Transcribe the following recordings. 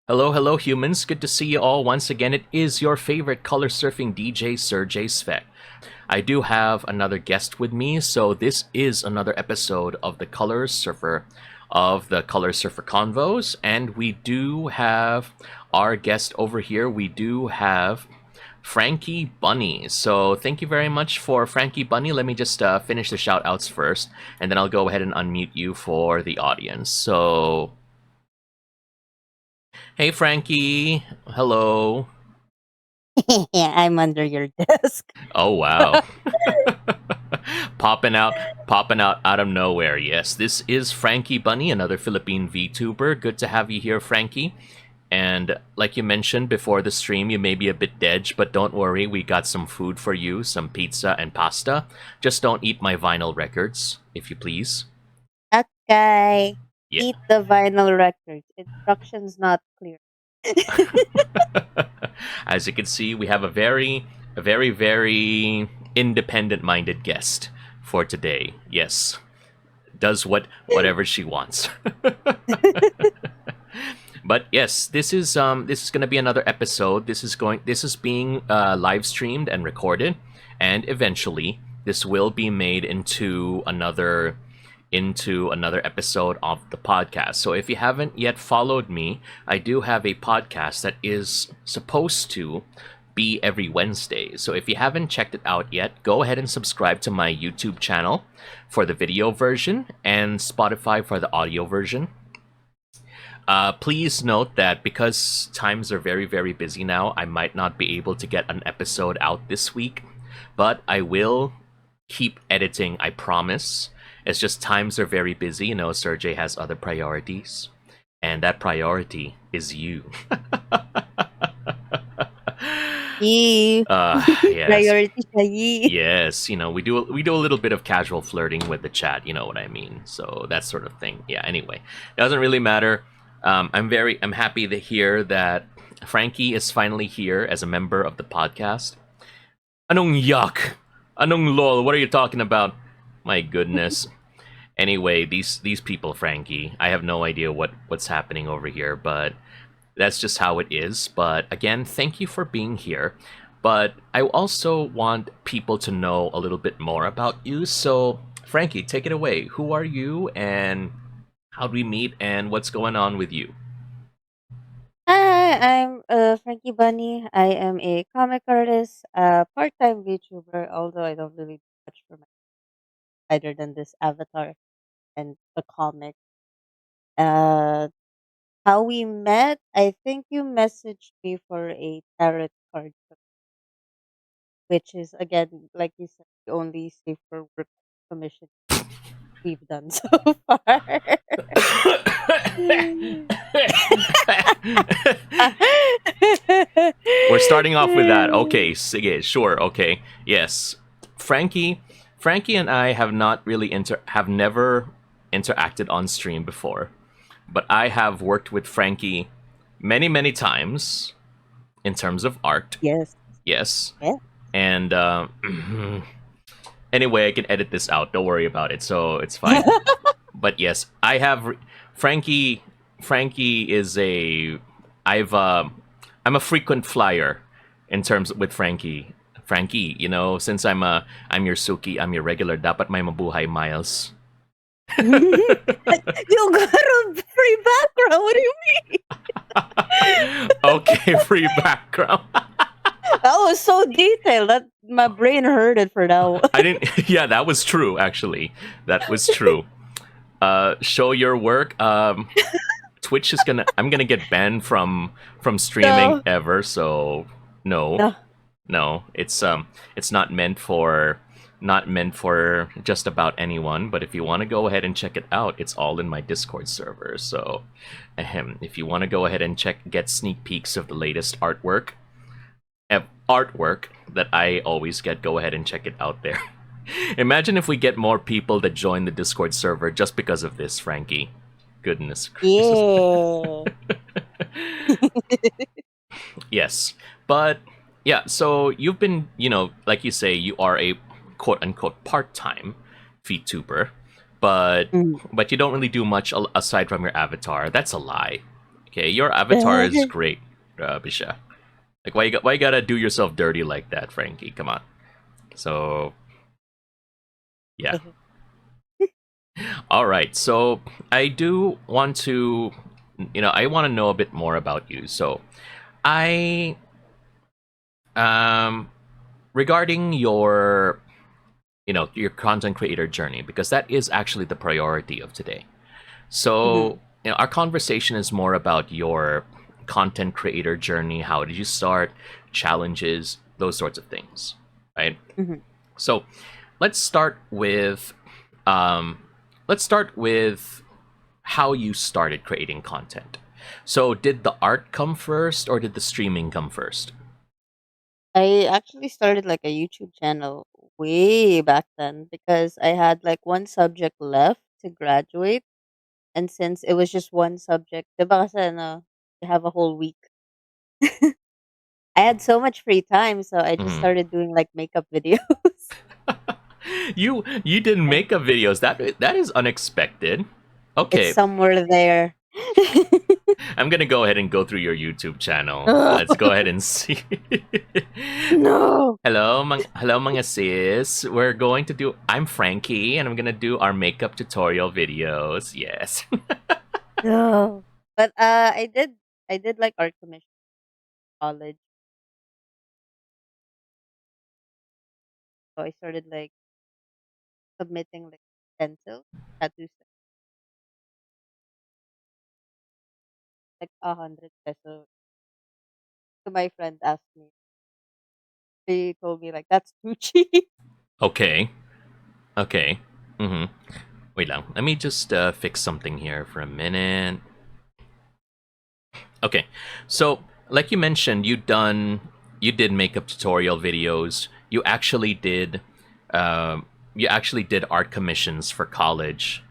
Hello, hello, humans. Good to see you all once again. It is your favorite color surfing DJ, Serjay Svek. I do have another guest with me, so this is another episode of the Color Surfer Convos, and we do have our guest over here. We do have Frankie Bunny. So thank you very much for Frankie Bunny. Let me just finish the shout outs first, and then I'll go ahead and unmute you for the audience. So, hey, Frankie. Hello. Yeah, I'm under your desk. Oh wow. popping out out of nowhere. Yes, this is Frankie Bunny, another Philippine VTuber. Good to have you here, Frankie. And like you mentioned before the stream, you may be a bit dead, but don't worry, we got some food for you, some pizza and pasta. Just don't eat my vinyl records, if you please. Okay. Yeah. Eat the vinyl records. Instructions not clear. As you can see, we have a very independent-minded guest for today. Yes, does whatever she wants. But yes, this is going to be another episode. This is being live streamed and recorded, and eventually this will be made into another episode of the podcast. So if you haven't yet followed me, I do have a podcast that is supposed to be every Wednesday. So if you haven't checked it out yet, go ahead and subscribe to my YouTube channel for the video version and Spotify for the audio version. Please note that because times are very busy now, I might not be able to get an episode out this week, but I will keep editing, I promise. It's just times are very busy. You know, Serjay has other priorities, and that priority is you. Yee. Yes. Priority siya, yee. Yes, you know, we do a little bit of casual flirting with the chat, you know what I mean? So that sort of thing. Yeah, anyway. It doesn't really matter. I'm happy to hear that Frankie is finally here as a member of the podcast. Anong yuck? Anong lol? What are you talking about? My goodness. Anyway, these people, Frankie, I have no idea what's happening over here, but that's just how it is. But again, thank you for being here. But I also want people to know a little bit more about you. So, Frankie, take it away. Who are you, and how do we meet, and what's going on with you? Hi, I'm Frankie Bunny. I am a comic artist, part-time VTuber, although I don't really do much for my other than this avatar and the comic. Uh, how we met? I think you messaged me for a tarot card, which is again, like you said, the only safe for work commission we've done so far. We're starting off with that. Okay, sige, sure, okay. Yes. Frankie and I have not really have never interacted on stream before. But I have worked with Frankie many times in terms of art. Yes. Yes. Yeah. And anyway, I can edit this out. Don't worry about it. So it's fine. But yes, I have Frankie is I'm a frequent flyer in terms with Frankie. Frankie, you know, since I'm your Suki, I'm your regular, dapat may mabuhay miles. You got a free background. What do you mean? Okay, free background. That was so detailed that my brain heard it for now. I didn't. Yeah, that was true. Actually, that was true. Show your work. Twitch is gonna. I'm gonna get banned from streaming ever. So no. It's not meant for just about anyone. But if you want to go ahead and check it out, it's all in my Discord server. So, if you want to go ahead and get sneak peeks of the latest artwork that I always get, go ahead and check it out there. Imagine if we get more people that join the Discord server just because of this, Frankie. Goodness gracious. Yeah. Yes. But yeah, so you've been, you know, like you say, you are a quote-unquote part-time VTuber, but you don't really do much aside from your avatar. That's a lie. Okay, your avatar is great, Bisha. Like, why you gotta do yourself dirty like that, Frankie? Come on. So, yeah. All right. So, I do want to, I want to know a bit more about you. So, I, um, regarding your content creator journey, because that is actually the priority of today. So, Mhm, our conversation is more about your content creator journey. How did you start? Challenges, those sorts of things, right? mhm. So, let's start with um, let's start with how you started creating content. So, did the art come first, or did the streaming come first? I actually started like a YouTube channel way back then because I had like one subject left to graduate. And since it was just one subject, diba kasi ano, you have a whole week. I had so much free time, so I just Mhm. started doing like makeup videos. You did Yeah. makeup videos. That is unexpected. It's Okay, somewhere there. I'm gonna go ahead and go through your YouTube channel. Let's go ahead and see. No. Hello, mga sis. We're going to do. I'm Frankie, and I'm gonna do our makeup tutorial videos. Yes. No. But I did like art commission in college. So I started like submitting like stencils, tattoos, like 100 peso. So my friend asked me. She told me like that's too cheap. Okay. Okay. Mm-hmm. Wait lang. Let me just fix something here for a minute. Okay. So, like you mentioned, you did makeup tutorial videos. Um, you actually did art commissions for college,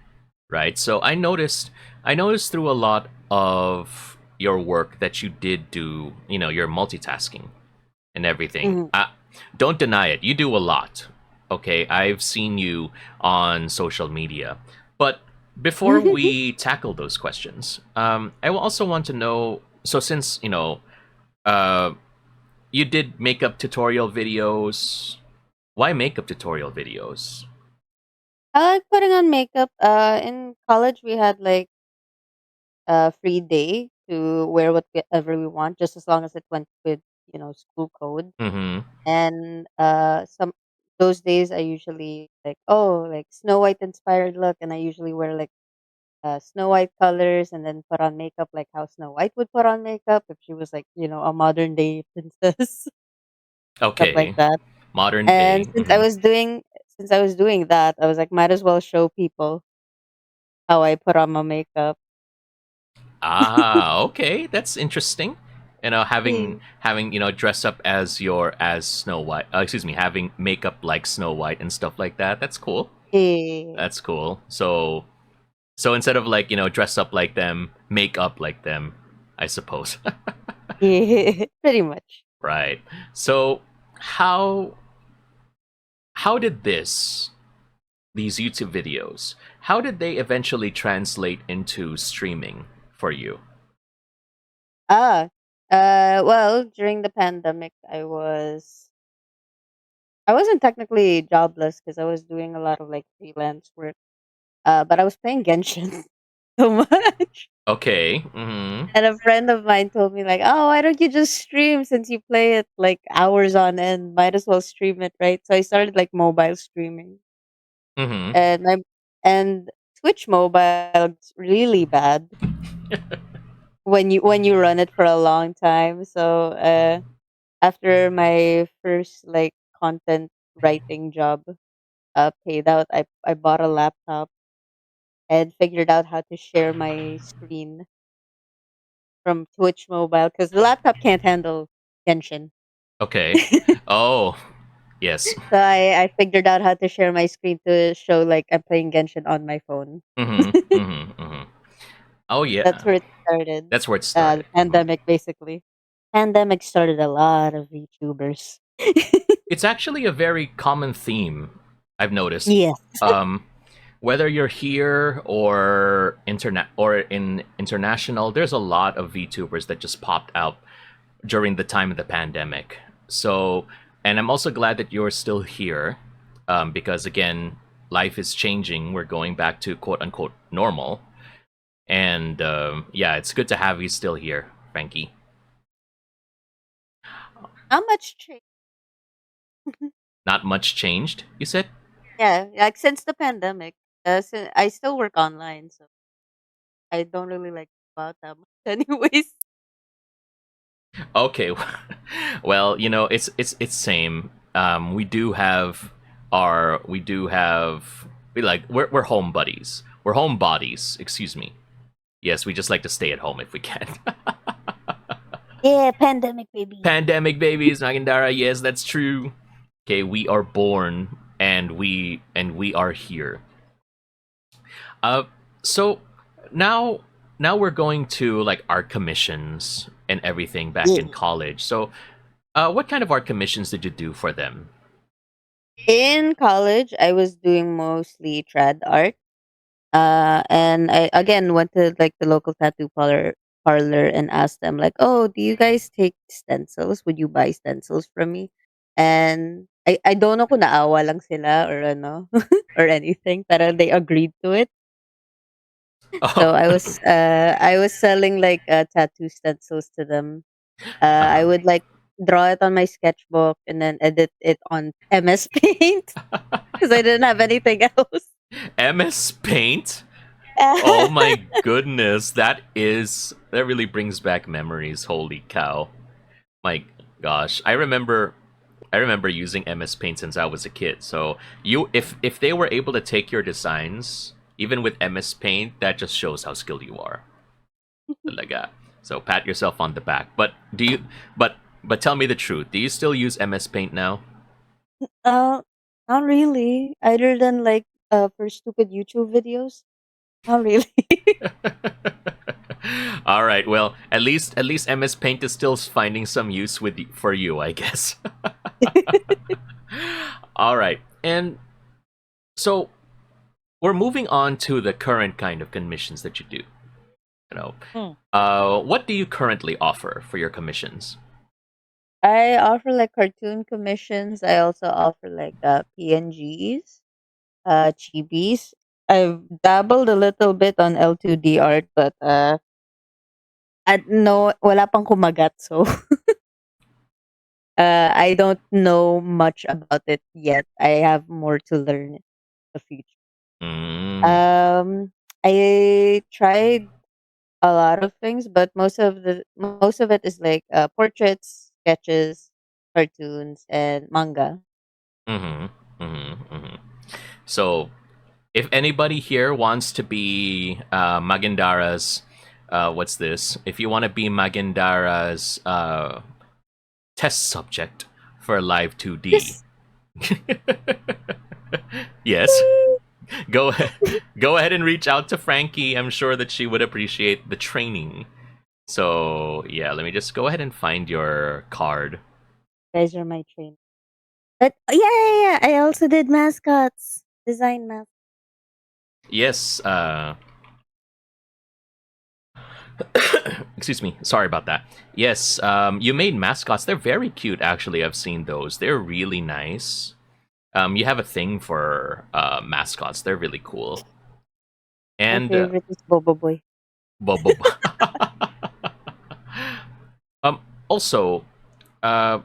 right? So I noticed through a lot of your work that you did do, your multitasking and everything. Mhm. Don't deny it. You do a lot. Okay, I've seen you on social media. But before we tackle those questions, I will also want to know. So since uh, you did makeup tutorial videos, why makeup tutorial videos? I like putting on makeup. In college, we had like a free day to wear whatever we want, just as long as it went with school code. Mm-hmm. And some those days, I usually like like Snow White inspired look, and I usually wear like Snow White colors, and then put on makeup like how Snow White would put on makeup if she was like a modern day princess, stuff like Okay, that. modern And day. Mm-hmm. since I was doing that, I was like, might as well show people how I put on my makeup. Ah, okay, that's interesting. Eh, Having dress up as Snow White. Excuse me, having makeup like Snow White and stuff like that. That's cool. eh, That's cool. So instead of like dress up like them, make up like them, I suppose. pretty much. Right. So how how did these YouTube videos, how did they eventually translate into streaming for you? Ah, well, during the pandemic, I wasn't technically jobless because I was doing a lot of like freelance work. But I was playing Genshin so much. Okay. Mm-hmm. And a friend of mine told me like, "Oh, why don't you just stream since you play it like hours on end? Might as well stream it, right?" So I started like mobile streaming, Mm-hmm. and my and Twitch mobile is really bad when you run it for a long time. So after my first like content writing job paid out, I bought a laptop and figured out how to share my screen from Twitch mobile because the laptop can't handle Genshin. Okay. Oh, yes. So I figured out how to share my screen to show like I'm playing Genshin on my phone. Mm-hmm. Mm-hmm. Mm-hmm. Oh That's yeah. where it started. That's where it The started. Mhm. pandemic basically. Pandemic started a lot of VTubers. It's actually a very common theme I've noticed. Yes. Um, whether you're here or in international, there's a lot of VTubers that just popped out during the time of the pandemic. So, and I'm also glad that you're still here, because again, life is changing. We're going back to quote unquote normal, and yeah, it's good to have you still here, Frankie. How much change? Not much changed, you said? Yeah, like since the pandemic, I still work online, so I don't really like go out that much, anyways. Okay, well, it's same. We do have we're home buddies. We're home bodies. Excuse me. Yes, we just like to stay at home if we can. Yeah, pandemic baby. Pandemic babies, Nagandara. Yes, that's true. Okay, we are born and we are here. Uh, so now now we're going to like art commissions and everything back in Yeah. college. So, what kind of art commissions did you do for them? In college, I was doing mostly trad art. And I again went to like the local tattoo parlor and asked them like, "Oh, do you guys take stencils? Would you buy stencils from me?" And I don't know kung naawa lang sila or ano or anything, pero they agreed to it. So Oh, I was selling like tattoo stencils to them. I uh-huh. would like draw it on my sketchbook and then edit it on MS Paint because I didn't have anything else. MS Paint. Oh my goodness, that really brings back memories. Holy cow! My gosh, I remember using MS Paint since I was a kid. So if they were able to take your designs even with MS Paint, that just shows how skilled you are. Talaga. So pat yourself on the back. But tell me the truth. Do you still use MS Paint now? Uh, Not really. Other than like for stupid YouTube videos. Not really. All right. Well, at least MS Paint is still finding some use for you, I guess. All right. And so we're moving on to the current kind of commissions that you do. You know, Hmm. what do you currently offer for your commissions? I offer like cartoon commissions. I also offer like PNGs, chibis. I've dabbled a little bit on L2D art, but no, wala pang kumagat. So I don't know much about it yet. I have more to learn in the future. Mm, Um, I tried a lot of things, but most of it is like portraits, sketches, cartoons, and manga. mm-hmm, mm-hmm. So if anybody here wants to be Magandara's, what's this? If you want to be Magandara's test subject for Live 2D, Yes. yes, go ahead, go ahead and reach out to Frankie. I'm sure that she would appreciate the training. So yeah, let me just go ahead and find your card. Guys are my trainer. But yeah, yeah, yeah. I also did mascots, design mascots. Yes, excuse me. Sorry about that. Yes, you made mascots. They're very cute, actually. I've seen those. They're really nice. You have a thing for mascots. They're really cool. My And favorite is Bobo Boy. bu- bu- um, also, uh,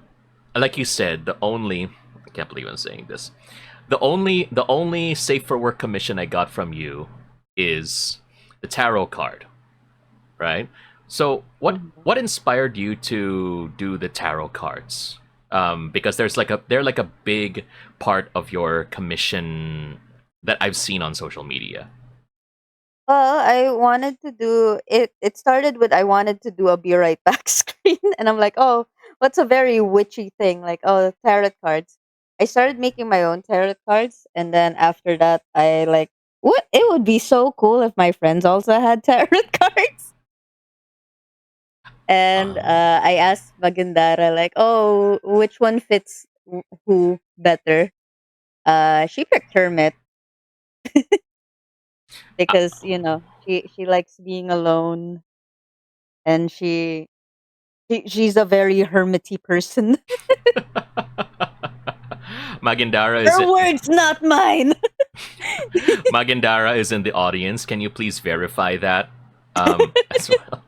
like you said, I can't believe I'm saying this. The only safe for work commission I got from you is the tarot card, right? So Mhm. what inspired you to do the tarot cards? Because they're like a big part of your commission that I've seen on social media. Well, I wanted to do it. It started with I wanted to do a be right back screen, and I'm like, oh, what's a very witchy thing? Like, oh, tarot cards. I started making my own tarot cards, and then after that, I like, what? It would be so cool if my friends also had tarot cards. And Um, I asked Magandara, like, oh, which one fits who better? She picked Hermit. because she likes being alone, and she's a very hermity person. Magandara is Her it? words, not mine. Magandara is in the audience. Can you please verify that as well?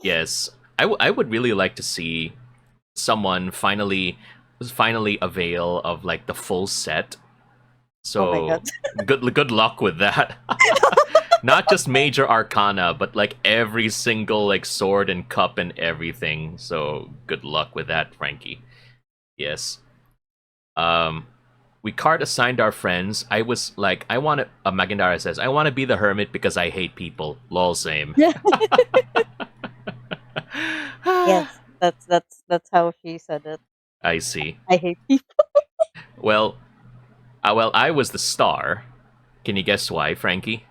Yes, I would really like to see someone finally avail of like the full set. Oh my god. So good luck with that. Not just major arcana, but like every single like sword and cup and everything. So good luck with that, Frankie. Yes. Um, we card assigned our friends. I was like, I want to. Magandara says, I want to be the hermit because I hate people. Lol, same. Yes, that's how she said it. I see. I hate people Well, I was the star. Can you guess why, Frankie?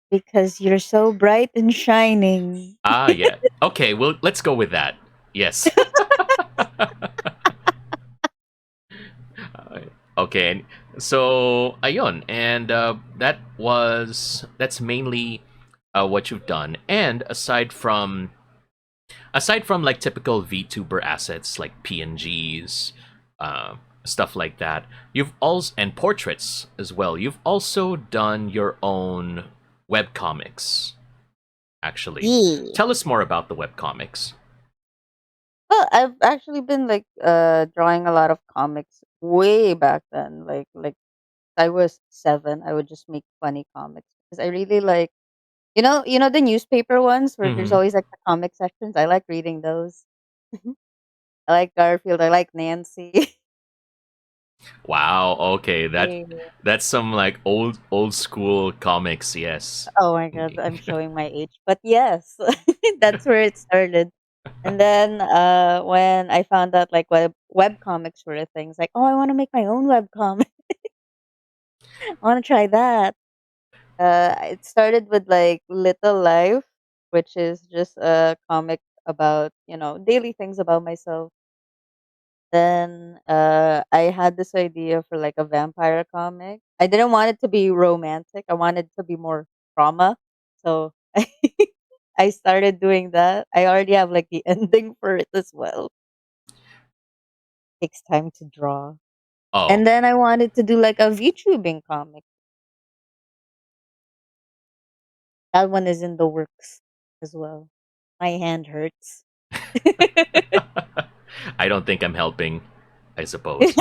because you're so bright and shining. Ah, yeah. Okay, well, let's go with that. Yes. Okay, so ayun, and that's mainly what you've done. And aside from like typical VTuber assets like PNGs, stuff like that, you've also and portraits as well. You've also done your own web comics. Actually, Yeah. tell us more about the web comics. Well, I've actually been like drawing a lot of comics way back then. Like I was 7, I would just make funny comics because I really like the newspaper ones where there's Hmm. always like the comic sections. I like reading those. I like Garfield. I like Nancy. Wow. Okay, Yeah. that's some like old school comics. Yes. Oh my god, I'm showing my age. But yes, that's where it started. And then when I found out like web comics were a thing, it's like, oh, I want to make my own web comic. I want to try that. It started with like Little Life, which is just a comic about, daily things about myself. Then I had this idea for like a vampire comic. I didn't want it to be romantic. I wanted it to be more trauma. So I started doing that. I already have like the ending for it as well. Takes time to draw. Oh, And then I wanted to do like a VTubing comic. That one is in the works as well. My hand hurts. I don't think I'm helping. I suppose.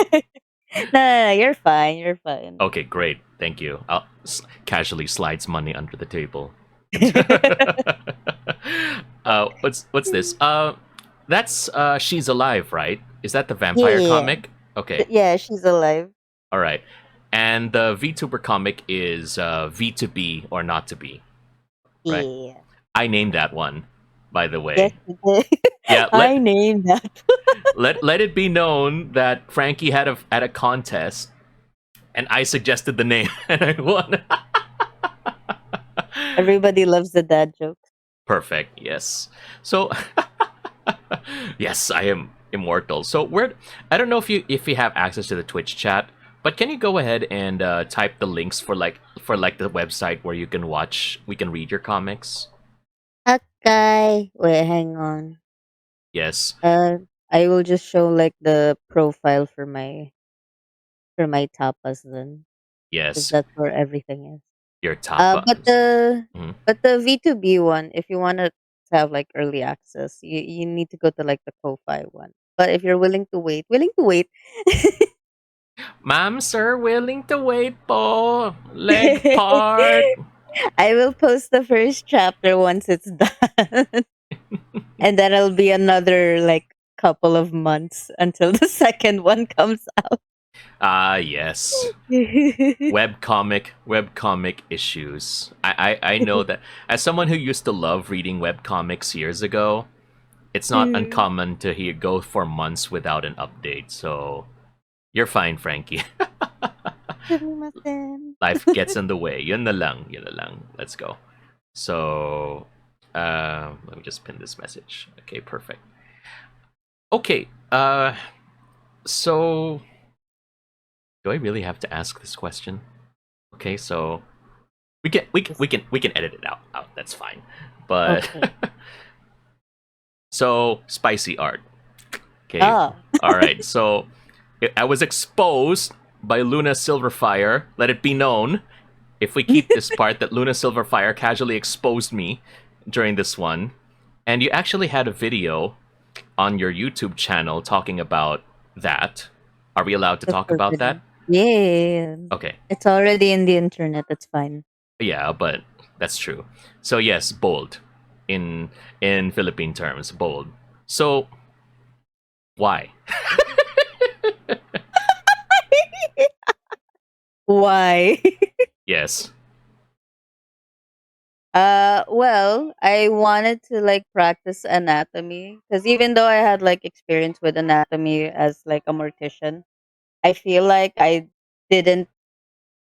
No, you're fine. You're fine. Okay, great. Thank you. I'll casually slides money under the table. What's this? That's She's Alive, right? Is that the vampire Yeah. comic? Okay, Yeah, she's alive. all right. And the VTuber comic is V to be or not to be, right? Yeah. I named that one, by the Yes, way. you did. Yeah, I named that. let it be known that Frankie had a contest, and I suggested the name, and I won. Everybody loves the dad jokes. Perfect. Yes. So, yes, I am immortal. So where I don't know if you have access to the Twitch chat, but can you go ahead and type the links for the website where we can read your comics? Okay. Wait, hang on. Yes. Uh, I will just show like the profile for my tapas then, because Yes. that's where everything is. Your Uh, tapa. but the Mhm. but the V2B one, if you want to have like early access, you need to go to like the Ko-Fi one. But if you're willing to wait. Ma'am, sir, willing to wait po. Leg part. I will post the first chapter once it's done. And then it'll be another like couple of months until the second one comes out. Ah, yes. Webcomic issues. I know that as someone who used to love reading webcomics years ago, it's not uncommon to hear go for months without an update. So you're fine, Frankie. Sumimasen. Life gets in the way. Yun na lang, yun na lang. Let's go. So let me just pin this message. Okay, perfect. Okay, so do I really have to ask this question? Okay, so we can edit it out. That's fine. But Okay. so spicy art. Okay. Ah. All right. So I was exposed by Luna Silverfire. Let it be known, if we keep this part, that Luna Silverfire casually exposed me during this one. And you actually had a video on your YouTube channel talking about that. Are we allowed to The talk about that? forbidden. Yeah. Okay. It's already in the internet. It's fine. Yeah, but that's true. So yes, bold in Philippine terms, bold. So why? Why? Yes. Well, I wanted to like practice anatomy because even though I had like experience with anatomy as like a mortician, I feel like didn't,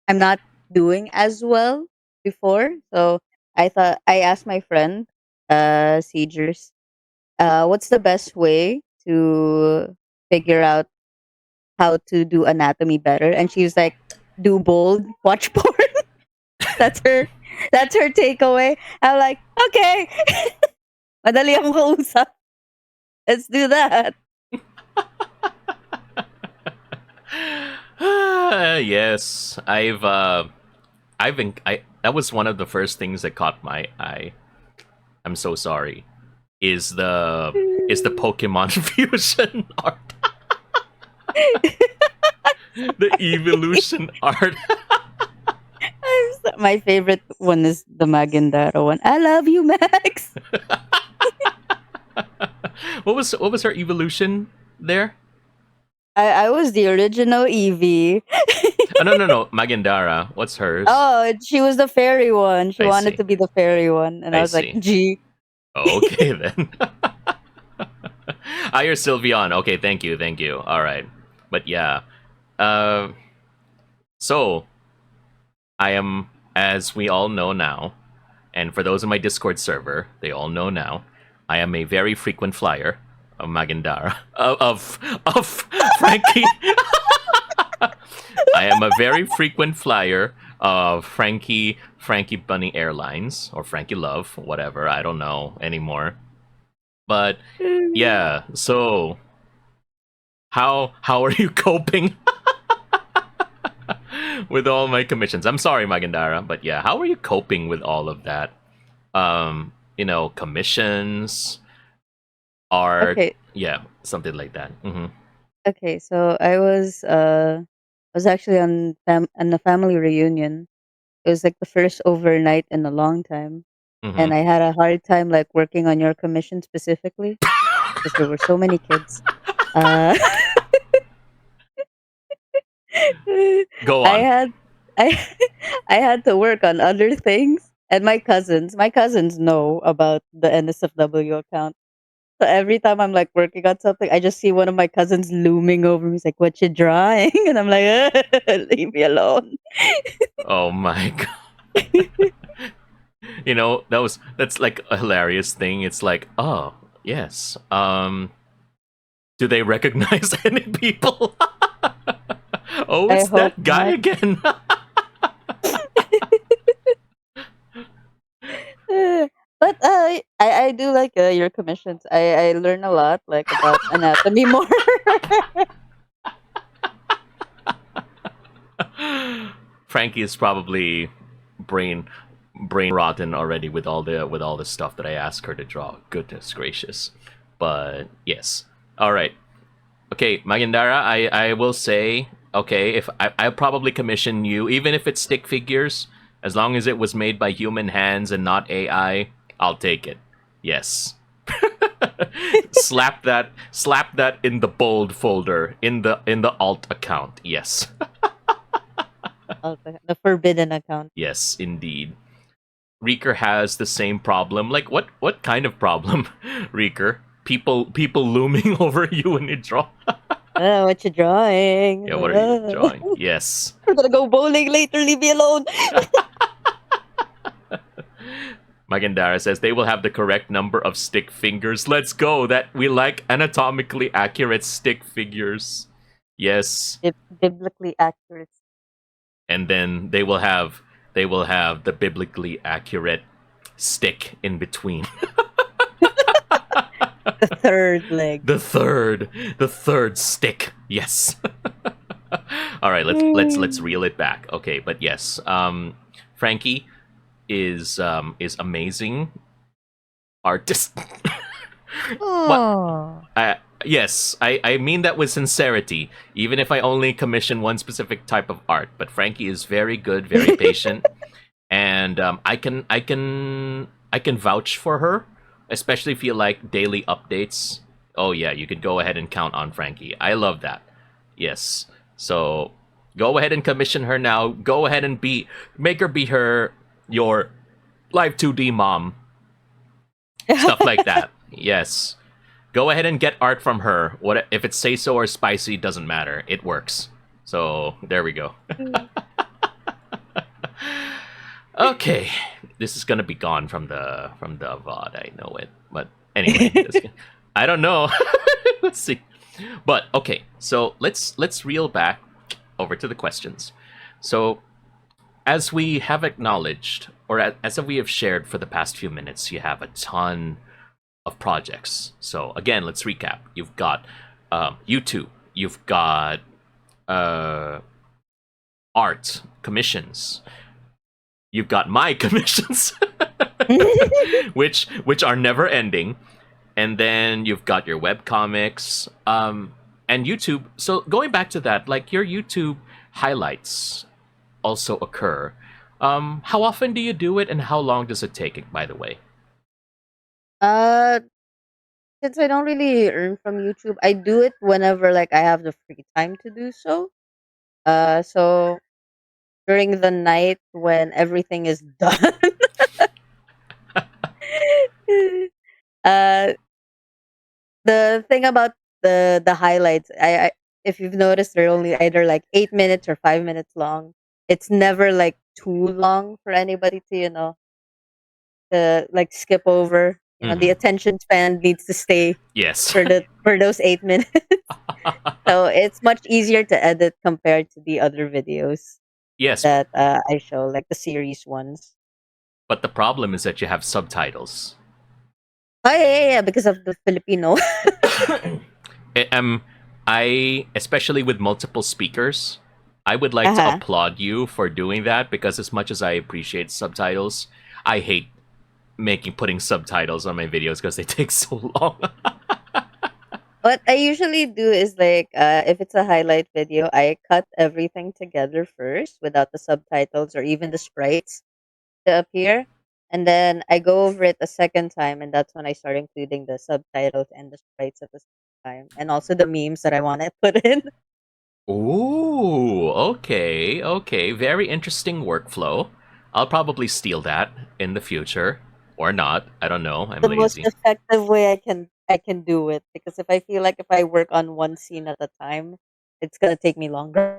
I'm not doing as well before. So I asked my friend, Seegers, what's the best way to figure out how to do anatomy better? And she was like, do bold, watch porn. That's her, that's her takeaway. I'm like, okay. Madali akong kausap. Let's do that. Yes, I that was one of the first things that caught my eye. I'm so sorry. Is the Pokemon fusion art, the evolution art. My favorite one is the Magandara one. I love you, Max. What was her evolution there? I was the original Eevee. Oh, no, Magandara. What's hers? Oh, she was the fairy one. She I wanted see. to be the fairy one. And I I was like, see. G. Okay then. You're Sylveon. Okay, thank you. All right, but yeah. Uh, so I am, as we all know now, and for those in my Discord server, they all know now, I am a very frequent flyer of Magandara of Frankie. I am a very frequent flyer of Frankie Bunny Airlines or Frankie Love, whatever. I don't know anymore. But yeah, so how are you coping with all my commissions? I'm sorry, Magandara, but yeah, how are you coping with all of that? Commissions, art, Okay. yeah, something like that. Okay. So I was actually on a family reunion. It was like the first overnight in a long time. And Hmm. I had a hard time like working on your commission specifically because there were so many kids. Uh, Go I on. had I I had to work on other things, and my cousins know about the NSFW account. So every time I'm like working on something, I just see one of my cousins looming over me. He's like, "What you drawing?" And I'm like, "Leave me alone." Oh my god. That's like a hilarious thing. It's like, oh yes. Do they recognize any people? Oh, I it's hope that guy not. again. But I do like your commissions. I learn a lot like about anatomy more. Frankie is probably brain brain rotten already with all the stuff that I asked her to draw. Goodness gracious. But yes. All right. Okay, Magandara, I will say, okay, if I'll probably commission you, even if it's stick figures, as long as it was made by human hands and not AI, I'll take it. Yes. Slap that in the bold folder, in the alt account. Yes. Oh, the forbidden account. Yes, indeed. Reeker has the same problem. Like what kind of problem, Reeker? People looming over you when you draw. What you drawing? Yeah, what are you drawing? Yes. We're gonna go bowling later. Leave me alone. Magandara says they will have the correct number of stick fingers. Let's go. That we like anatomically accurate stick figures. Yes. Biblically accurate. and then they will have the biblically accurate stick in between. The third leg. The third stick. Yes. All right, let's Mm. reel it back. Okay, but yes, Frankie is amazing artist. What? Oh. Yes, I mean that with sincerity. Even if I only commission one specific type of art, but Frankie is very good, very patient, and I can vouch for her, especially if you like daily updates. Oh yeah, you could go ahead and count on Frankie. I love that. Yes. So go ahead and commission her now. Go ahead and make her be your live 2D mom, stuff like that. Yes. Go ahead and get art from her. What if it's say so or spicy? Doesn't matter. It works. So there we go. Okay, this is gonna be gone from the VOD. I know it, but anyway, I don't know. Let's see. But okay, so let's reel back over to the questions. So as we have acknowledged, or as we have shared for the past few minutes, you have a ton of projects. So again, let's recap. You've got YouTube. You've got uh, art commissions. You've got my commissions, which are never ending, and then you've got your web comics, and YouTube. So going back to that, like your YouTube highlights also occur. How often do you do it, and how long does it take? By the way. uh, since I don't really earn from YouTube, I do it whenever like I have the free time to do so. So during the night when everything is done. uh, the thing about the highlights, I if you've noticed, they're only either like 8 minutes or 5 minutes long. It's never like too long for anybody to to like skip over. The Hmm. attention span needs to stay Yes. for those 8 minutes. So it's much easier to edit compared to the other videos Yes, that I show, like the series ones. but the problem is that you have subtitles. Oh yeah, because of the Filipino. I- um, I especially with multiple speakers, I would like to Uh-huh. applaud you for doing that because as much as I appreciate subtitles, I hate putting subtitles on my videos because they take so long. What I usually do is like if it's a highlight video, I cut everything together first without the subtitles or even the sprites to appear. And then I go over it a second time, and that's when I start including the subtitles and the sprites at the same time. And also the memes that I want to put in. Ooh, okay, okay. Very interesting workflow. I'll probably steal that in the future. Or not. I don't know. I'm The most lazy. effective way I can do it, because if I feel like if I work on one scene at a time, it's gonna take me longer.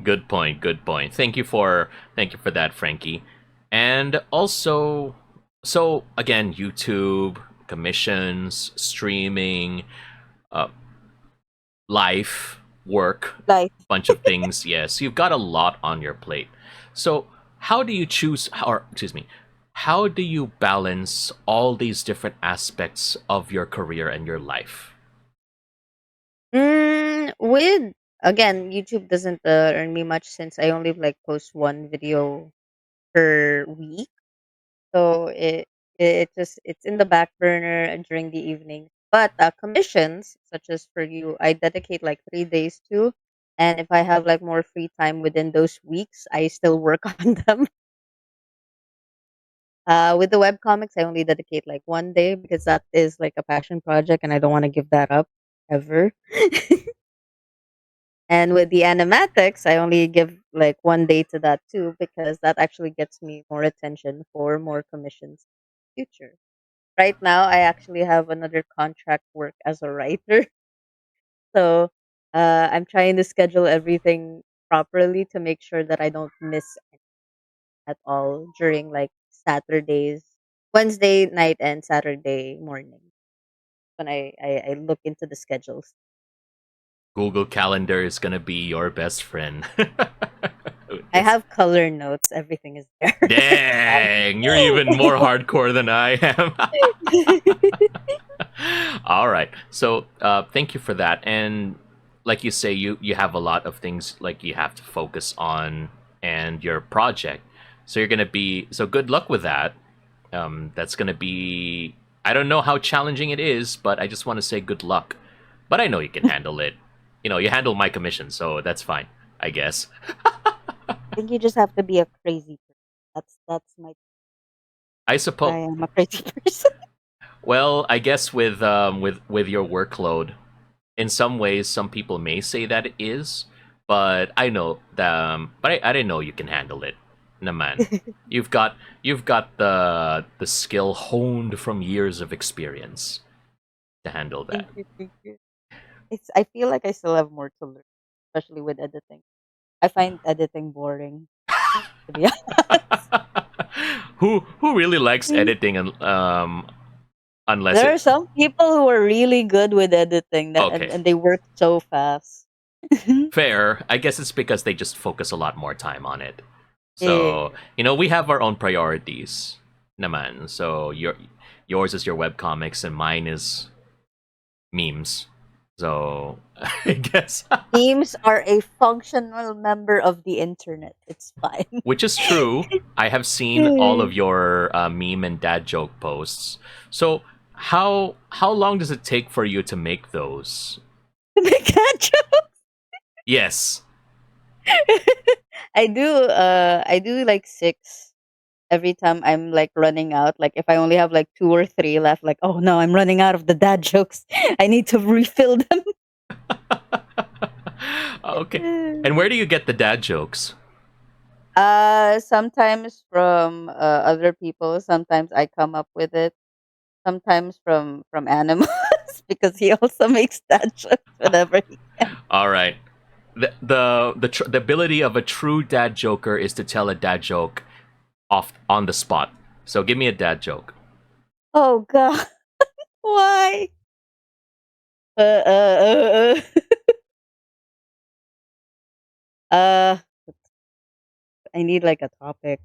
Good point. Good point. Thank you for that, Frankie. And also, so again, YouTube commissions, streaming, uh, life, work, Like, bunch of things. Yes, you've got a lot on your plate. So how do you choose, or excuse me, how do you balance all these different aspects of your career and your life? with again, YouTube doesn't earn me much since I only like post one video per week. So it's in the back burner during the evening. But commissions, such as for you, I dedicate like 3 days to. And if I have like more free time within those weeks, I still work on them. With the web comics, I only dedicate like 1 day because that is like a passion project, and I don't want to give that up ever. And with the animatics, I only give like 1 day to that too because that actually gets me more attention for more commissions in the future. Right now, I actually have another contract work as a writer. So I'm trying to schedule everything properly to make sure that I don't miss at all during like Saturdays, Wednesday night and Saturday morning when I look into the schedules. Google Calendar is gonna be your best friend. I have color notes. Everything is there. Dang, you're even more hardcore than I am. All right. So, thank you for that. And like you say, you have a lot of things like you have to focus on and your project. So you're gonna be so good luck with that. That's gonna be. I don't know how challenging it is, but I just want to say good luck. But I know you can handle it. You know, you handle my commission, so that's fine, I guess. I think you just have to be a crazy person. That's my. I I suppose. am a crazy person. Well, I guess with your workload, in some ways, some people may say that it is, but I know but I didn't know you can handle it. Naman, you've got the skill honed from years of experience to handle Thank that. you, thank you. It's. I feel like I still have more to learn, especially with editing. I find editing boring, to be Who really likes honest. editing and unless There it are some people who are really good with editing that, okay. and they work so fast. Fair. I guess it's because they just focus a lot more time on it. So, Yeah. we have our own priorities, naman. So, yours is your webcomics and mine is memes. So, I guess Memes are a functional member of the internet. It's fine. which is true. I have seen all of To your meme and dad joke posts. So, how long does it take for you to make those? make that joke. Yes. I do like six every time I'm like running out. Like if I only have like two or three left, like, oh no, I'm running out of the dad jokes. I need to refill Okay. them. And where do you get the dad jokes? Sometimes from other people. Sometimes I come up with it. Sometimes from animals because he also makes dad jokes whenever he can. All right. The ability of a true dad joker is to tell a dad joke off on the spot. So give me a dad joke. Oh god, why? Uh, uh, uh, uh. I need like a topic.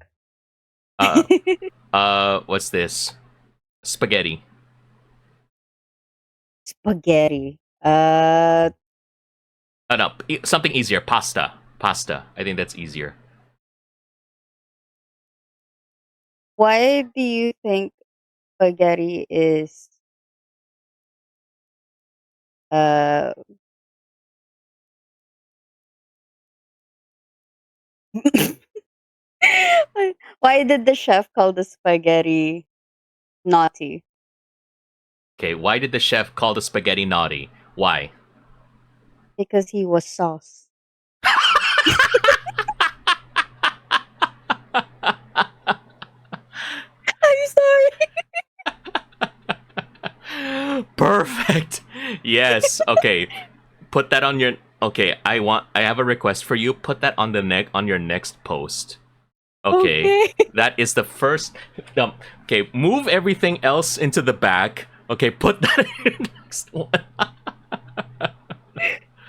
Uh what's this? Spaghetti. Spaghetti. No, something easier. Pasta. Pasta. I think that's easier. Why do you think spaghetti is uh? Why did the chef call the spaghetti naughty? Okay, why did the chef call the spaghetti naughty? Why? Because he was sauce. I'm sorry. Perfect. Yes. Okay. Put that on your. Okay, I have a request for you. Put that on the on your next post. Okay, Okay. that is the first. Okay, move everything else into the back. Okay, put that in your next one.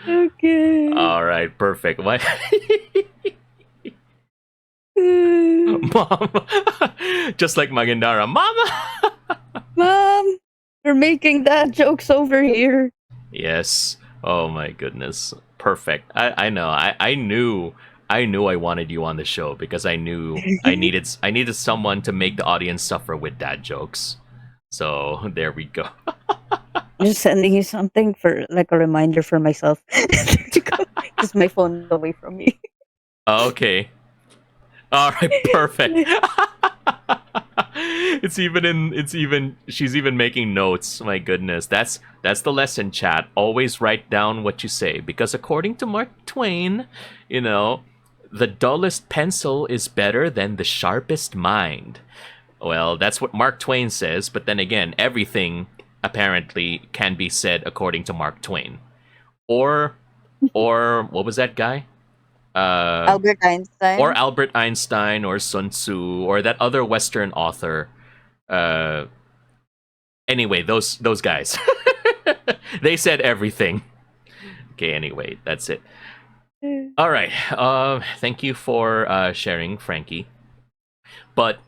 Okay. All right, perfect. Why, mom? Just like Magandara, mama. Mom, you're making dad jokes over here. Yes. Oh my goodness. Perfect. I know. I knew I wanted you on the show because I knew I needed someone to make the audience suffer with dad jokes. So there we go. I'm just sending you something for like a reminder for myself. Because my phone's away from me. Okay. All right, perfect. It's even she's even making notes. My goodness. That's the lesson, chat. Always write down what you say because according to Mark Twain, you know, the dullest pencil is better than the sharpest mind. Well, that's what Mark Twain says, but then again, everything apparently can be said according to Mark Twain. Or what was that guy? Uh Albert or Einstein. Albert Einstein or Sun Tzu or that other Western author. Uh, anyway, those guys, they said everything. Okay, anyway, that's it. Mm. All right. Thank you for sharing, Frankie. But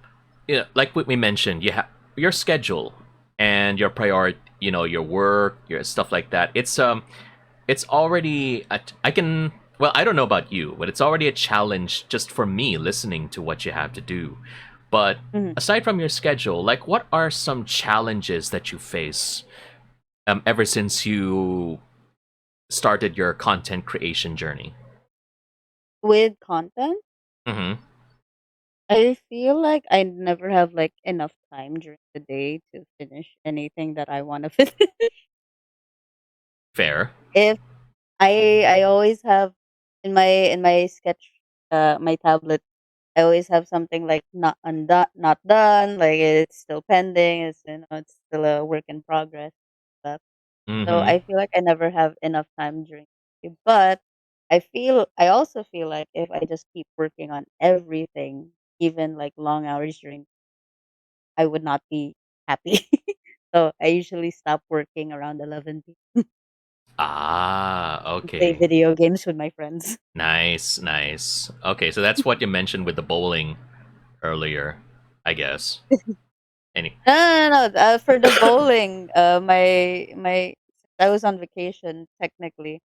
like what we mentioned, you have your schedule and your priority. Your work, your stuff like that. It's already I can. Well, I don't know about you, but it's already a challenge just for me listening to what you have to do. But Mhm. aside from your schedule, like what are some challenges that you face ever since you started your content creation journey? With content, Mm-hmm. I feel like I never have like enough time during the day to finish anything that I want to finish. Fair. If I always have in my sketch my tablet, I always have something like not undone, not done, like it's still pending, it's still a work in progress. Stuff. So Mm-hmm. I feel like I never have enough time during the day. But I also feel like if I just keep working on everything, even like long hours during, I would not be happy. So I usually stop working around 11 p.m. Ah, and play okay. video games with my friends. Nice, nice. Okay, so that's what you mentioned with the bowling earlier, I guess. Any No. For the bowling, my I was on vacation technically.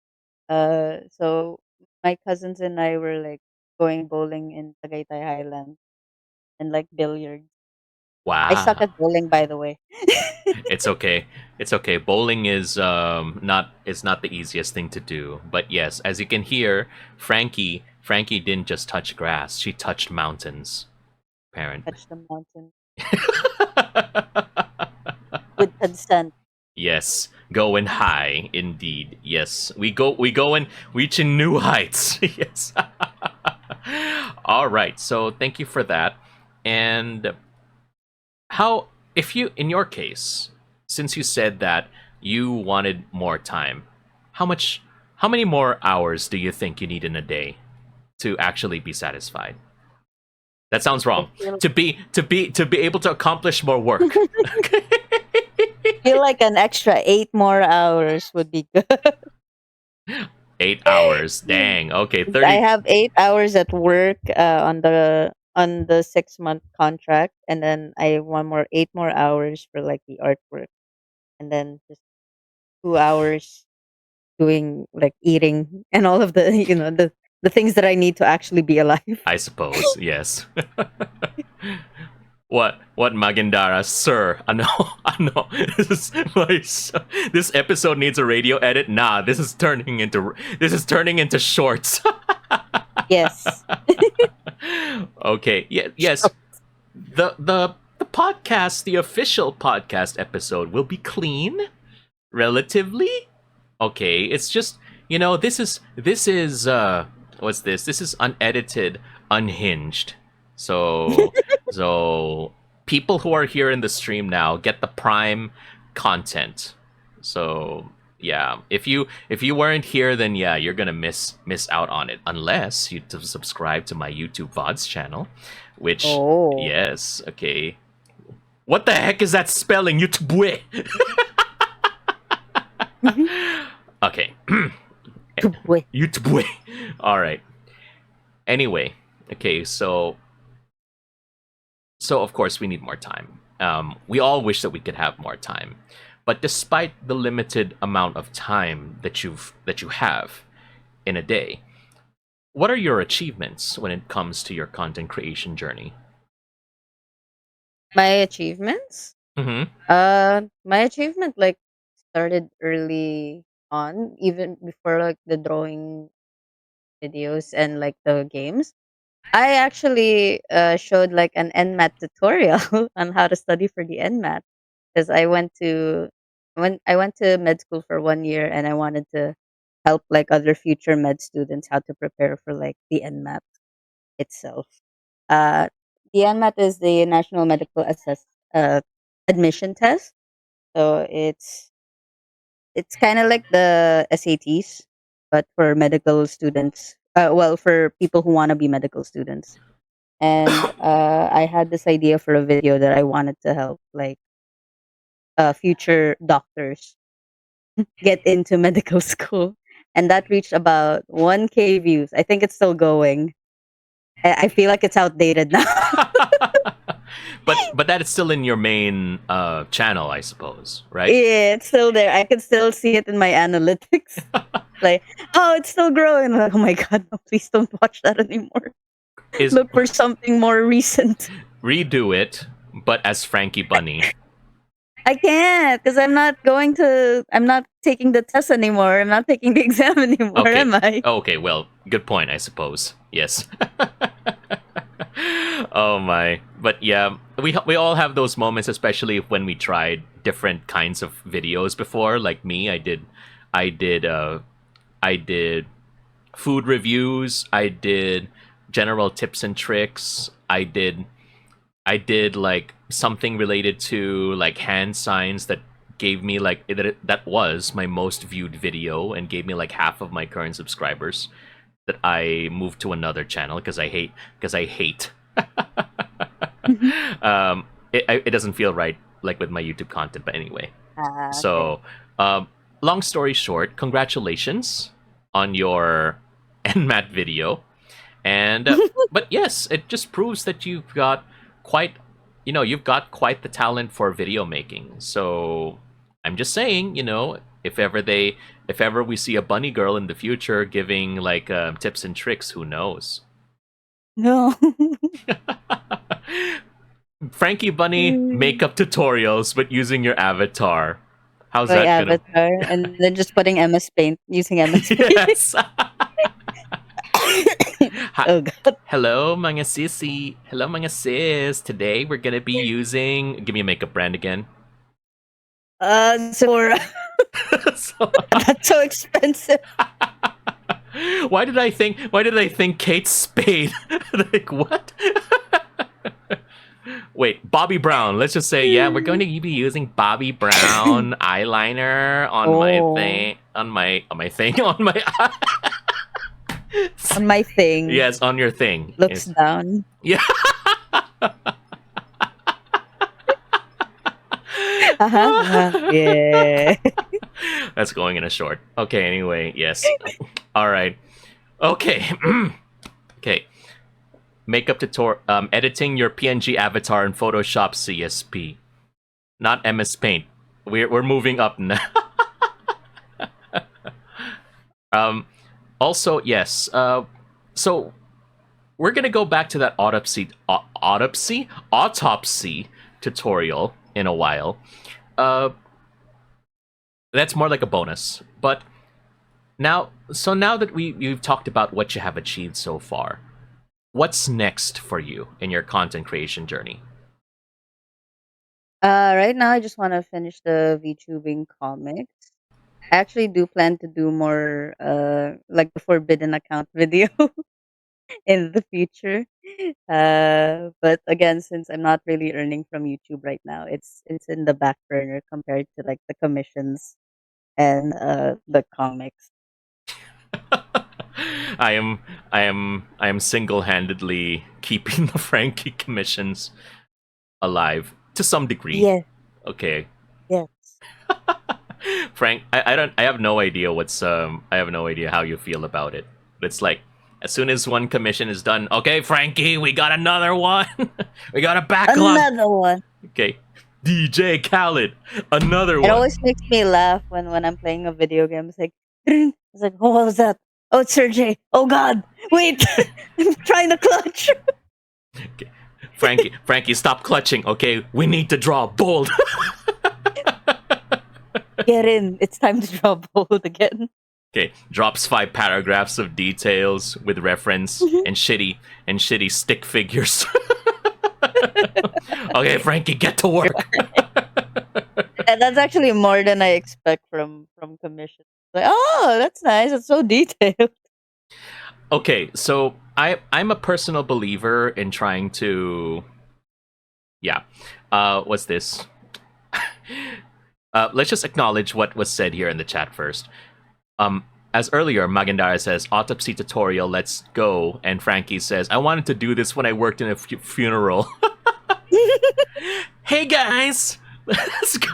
So my cousins and I were like going bowling in Tagaytay Highland and like billiards. I suck Wow. at bowling, by the way. It's okay. It's okay. Bowling is not the easiest thing to do. But yes, as you can hear, Frankie didn't just touch grass. She touched mountains, apparently. Touch the mountain with consent. Yes, going high indeed. Yes, we go and reaching new heights. Yes. All right. So thank you for that. And how, if you, in your case, since you said that you wanted more time, how much, how many more hours do you think you need in a day to actually be satisfied? That sounds I wrong. feel To be able to accomplish more work. feel like an extra 8 more hours would be good. 8 hours. Dang. Okay, 'Cause I 30. have 8 hours at work on the 6 month contract, and then I have 8 more hours for like the artwork, and then just 2 hours doing like eating and all of the the things that I need to actually be alive. I suppose, yes. What Magandara, sir? I know, I know. This episode needs a radio edit. Nah, this is turning into shorts. Yes. Okay, yeah, yes. Sure. The podcast, the official podcast episode, will be clean, relatively. Okay, it's just this is what's this? This is unedited, unhinged. So so people who are here in the stream now get the prime content. So yeah, if you weren't here, then yeah, you're gonna miss out on it unless you subscribe to my YouTube VODs channel, which Oh. yes, okay. What the heck is that spelling? YouTube. Okay. Wait. YouTube. All right. Anyway, okay, so of course we need more time. We all wish that we could have more time, but despite the limited amount of time that you have in a day, what are your achievements when it comes to your content creation journey? My achievements? Mm-hmm. My achievement like started early on, even before like the drawing videos and like the games. I actually showed like an NMAT tutorial on how to study for the NMAT because I went to med school for 1 year and I wanted to help like other future med students how to prepare for like the NMAT itself. Uh, the NMAT is the National Medical Admission Test. So it's kind of like the SATs, but for medical students. Well, for people who want to be medical students. And I had this idea for a video that I wanted to help like future doctors get into medical school. and that reached about 1K views. I think it's still going. I feel like it's outdated now. But that is still in your main channel, I suppose, right? Yeah, it's still there. I can still see it in my analytics. Like, oh, it's still growing. Like, oh my god, no, please don't watch that anymore. Is Look for something more recent. redo it, but as Frankie Bunny. I can't because I'm not taking the test anymore. I'm not taking the exam anymore, Okay. am I? Okay, well, good point, I suppose. Yes. Oh my. But yeah, we all have those moments, especially when we tried different kinds of videos before. Like me, I did food reviews, I did general tips and tricks, I did like something related to like hand signs that gave me like that was my most viewed video and gave me like half of my current subscribers that I moved to another channel because I hate it doesn't feel right like with my YouTube content, but anyway. Okay. So long story short, congratulations on your NMAT video. And but yes, it just proves that quite you've got quite the talent for video making. So I'm just saying, if ever we see a bunny girl in the future giving like tips and tricks, who knows? No. Frankie Bunny Mm. makeup tutorials, but using your avatar. How's My that gonna? avatar, and then just putting MS Paint, using MS Paint. Yes. Hi. Oh god. Hello, mga sissy. Hello, mga sis. Today we're gonna be using. Give me a makeup brand again. Sephora. So, That's so expensive. why did I think Kate Spade? Like what? Wait, Bobby Brown. Let's just say, yeah, we're going to be using Bobby Brown eyeliner on my Oh, thing, on my thing, on my. on my thing. Yes, on your thing. Looks Yes. down. Yeah. Yeah. That's going in a short. Okay, anyway, yes. All right. Okay. Okay. Makeup tutorial. Editing your PNG avatar in Photoshop CSP, not MS Paint. We're moving up now. Also, yes. So we're gonna go back to that autopsy tutorial in a while. Uh, that's more like a bonus. But now that we've talked about what you have achieved so far, what's next for you in your content creation journey? Right now I just want to finish the VTubing comics. I actually do plan to do more like the forbidden account video in the future. But again, since I'm not really earning from YouTube right now, it's in the back burner compared to like the commissions and the comics. I am single-handedly keeping the Frankie commissions alive to some degree. Yes, Okay. yes. Frank, I have no idea I have no idea how you feel about it. It's like as soon as one commission is done, okay, Frankie, we got another one. We got a backlog. Another one. Okay. DJ Khaled, another It one. always makes me laugh when I'm playing a video game. It's like, "Dring." It's like, oh, what was that? Oh, it's Serjay. Oh God, wait, I'm trying to clutch. Okay. Frankie, stop clutching, okay? We need to draw bold. Get in. It's time to draw bold again. Okay, drops 5 paragraphs of details with reference and shitty stick figures. Okay, Frankie, get to work. And that's actually more than I expect from commission. Like, oh, that's nice. It's so detailed. Okay, so I'm a personal believer in trying to yeah. What's this? Let's just acknowledge what was said here in the chat first. As earlier, Magandara says, autopsy tutorial, let's go. And Frankie says, I wanted to do this when I worked in a funeral. Hey guys! Let's go.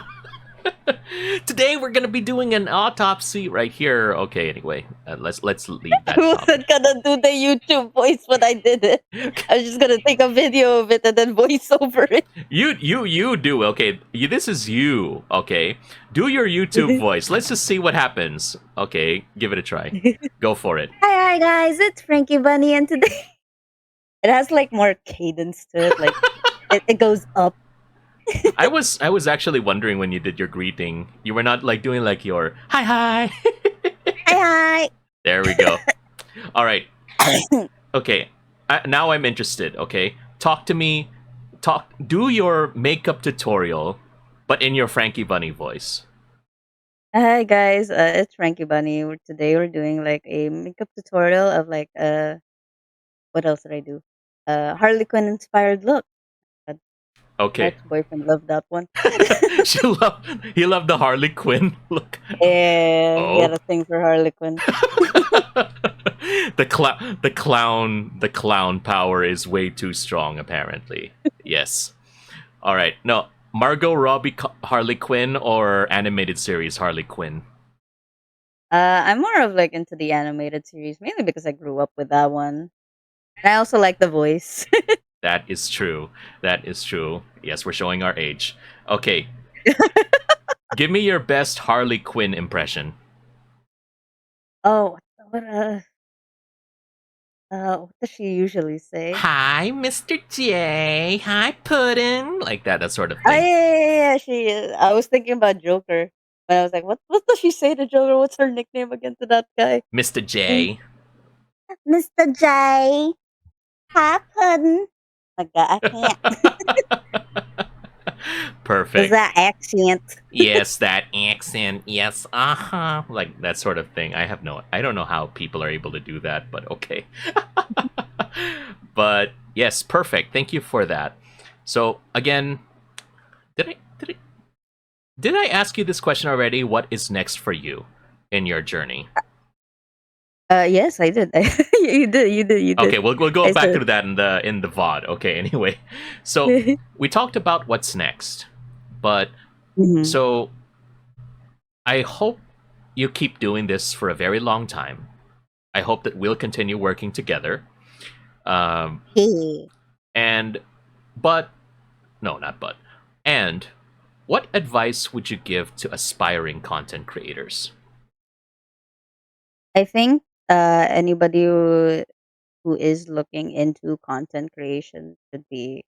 Today we're gonna be doing an autopsy right here. Okay, anyway, let's leave I that topic. wasn't gonna do the YouTube voice, but I did it. I was just gonna take a video of it and then voice over it. You do okay. This is you. Okay, do your YouTube voice. Let's just see what happens. Okay, give it a try. Go for it. Hi guys, it's Frankie Bunny, and today it has like more cadence to it. Like it goes up. I was actually wondering when you did your greeting, you were not like doing like your hi. Hi There we go. All right. Okay. Now I'm interested. Okay, talk to me. Talk. Do your makeup tutorial, but in your Frankie Bunny voice. Hi guys, it's Frankie Bunny. Today we're doing like a makeup tutorial of like what else did I do? Harley Quinn inspired look. Uh, My Okay. ex-boyfriend loved that one. He loved the Harley Quinn look. Yeah, he had Oh. a thing for Harley Quinn. The clown power is way too strong apparently. Yes. All right. No, Margot Robbie Harley Quinn or animated series Harley Quinn. I'm more of like into the animated series, mainly because I grew up with that one. And I also like the voice. That is true. That is true. Yes, we're showing our age. Okay. Give me your best Harley Quinn impression. Oh, what what does she usually say? Hi, Mr. J. Hi, Puddin. Like that sort of Oh thing. yeah. She is. I was thinking about Joker, but I was like, what does she say to Joker? What's her nickname again to that guy? Mr. Mm, J. Mr. J. Hi, Puddin'. Like that, I can't. Is Perfect. that accent? Yes, that accent. Yes, uh-huh. Like that sort of thing. I don't know how people are able to do that, but okay. But yes, perfect. Thank you for that. So again, did I did I did I ask you this question already? What is next for you in your journey? Yes, I did. You did. You did. You Okay, did. we'll go I back said. to that in the VOD. Okay, anyway. So we talked about what's next. But Mhm. so I hope you keep doing this for a very long time. I hope that we'll continue working together. Um, Hey. and but no, not but. And what advice would you give to aspiring content creators? I think anybody who is looking into content creation should be.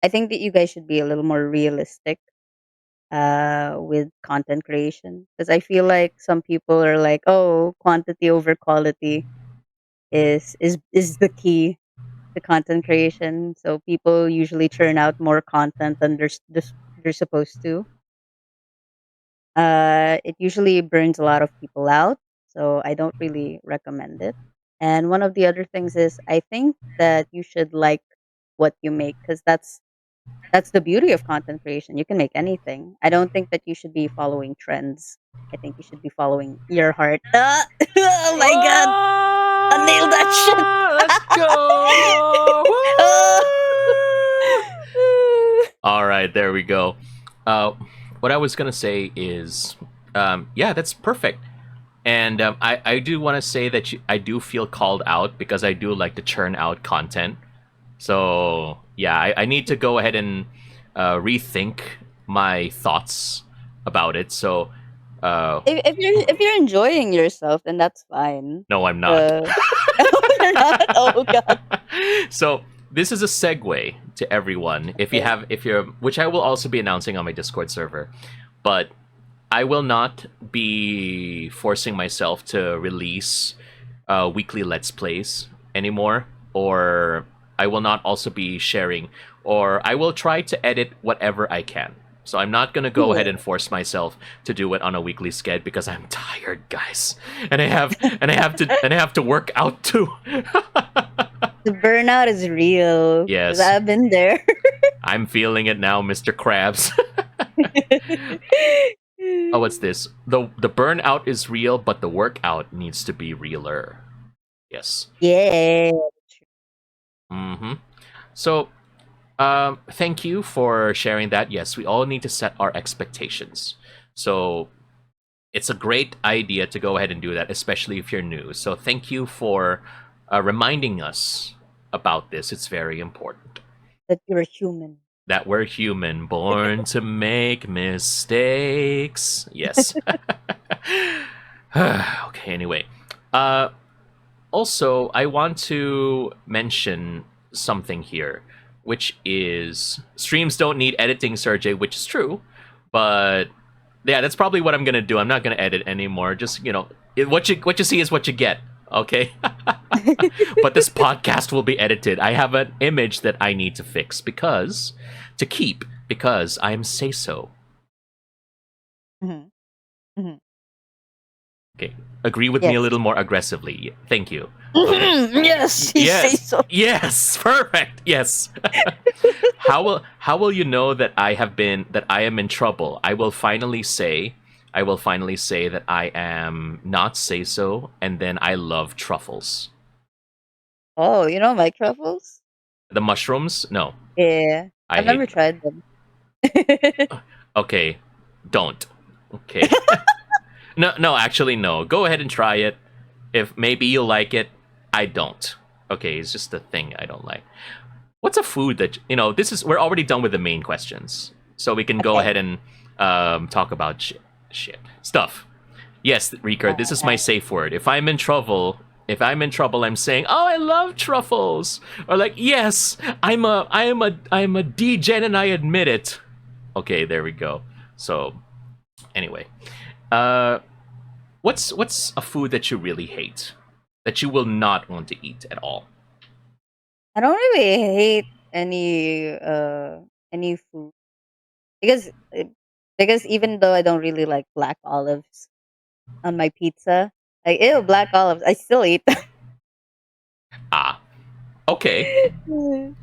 I think that you guys should be a little more realistic with content creation, because I feel like some people are like, oh, quantity over quality is the key to content creation. So people usually churn out more content than they're supposed to. It usually burns a lot of people out, so I don't really recommend it. And one of the other things is I think that you should like what you make, because that's the beauty of content creation. You can make anything. I don't think that you should be following trends. I think you should be following your heart. Oh my god, I nailed that shit. Oh, let's go! All right, there we go. Uh, what I was gonna say is, yeah, that's perfect. And I do want to say that I do feel called out because I do like to churn out content. So yeah, I need to go ahead and rethink my thoughts about it. So If you're enjoying yourself, then that's fine. no, I'm not. Uh, you're not. Oh god. So this is a segue to everyone. Okay. If you're, which I will also be announcing on my Discord server, but I will not be forcing myself to release weekly Let's Plays anymore, or I will not also be sharing, or I will try to edit whatever I can. So I'm not gonna go ahead Yeah. and force myself to do it on a weekly sched because I'm tired, guys, and I have to work out too. The burnout is real, because Yes, I've been there. I'm feeling it now, Mr. Krabs. Oh, what's this? The burnout is real, but the workout needs to be realer. Yes. Yeah. Mm-hmm. So, thank you for sharing that. Yes, we all need to set our expectations. So it's a great idea to go ahead and do that, especially if you're new. So thank you for reminding us about this. It's very important That you're a human. that we're human, born to make mistakes. Yes. Okay, anyway. Uh, Also, I want to mention something here, which is streams don't need editing, Serjay, which is true. But yeah, that's probably what I'm gonna do. I'm not gonna edit anymore. Just what you see is what you get. Okay. But this podcast will be edited. I have an image that I need to fix because I am say so. Mhm, mhm. Okay, agree with me a Yes. little more aggressively. Thank you. Okay. Yes, he say Yes. so. Yes. Perfect. Yes. How will you know that I am in trouble? I will finally say that I am not say so, and then I love truffles. Oh, you don't like truffles? The mushrooms? No, Yeah. I I've never hate them. tried them. Okay, don't. Okay. No, no, actually no. Go ahead and try it. If maybe you'll like it, I don't. Okay, it's just a thing I don't like. What's a food that this is we're already done with the main questions, so we can go Okay. ahead and talk about shit stuff. Yes, Ricard, this is my Alright. safe word. If I'm in trouble, I'm saying, "Oh, I love truffles," or like, "Yes, I'm a degen and I admit it." Okay, there we go. So anyway, uh, what's a food that you really hate, that you will not want to eat at all? I don't really hate any food because because even though I don't really like black olives on my pizza, like ew, black olives, I still eat Ah, okay. them.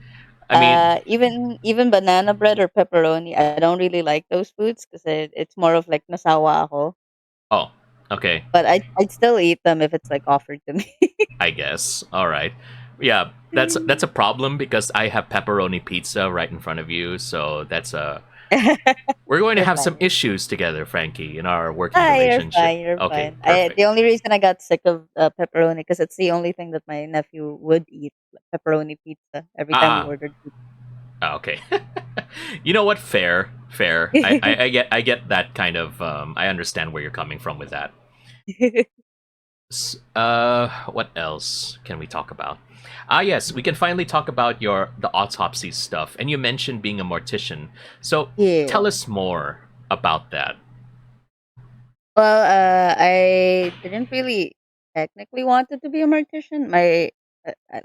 I mean, Even banana bread or pepperoni, I don't really like those foods because it's more of like nasawa ako. oh, okay. But I'd still eat them if it's like offered to me. I guess. All right. Yeah, that's a problem because I have pepperoni pizza right in front of you, so that's a we're going to You're have fine. some issues together, Frankie, in our working Ah, you're relationship. fine. You're Okay, fine. perfect. The only reason I got sick of pepperoni because it's the only thing that my nephew would eat, like pepperoni pizza. Every time we Ah, ordered okay. You know what? Fair, fair. pizza. I get that kind of. I understand where you're coming from with that. What else can we talk about? Ah, yes, we can finally talk about the autopsy stuff. And you mentioned being a mortician, so Yeah. tell us more about that. Well, I didn't really technically wanted to be a mortician.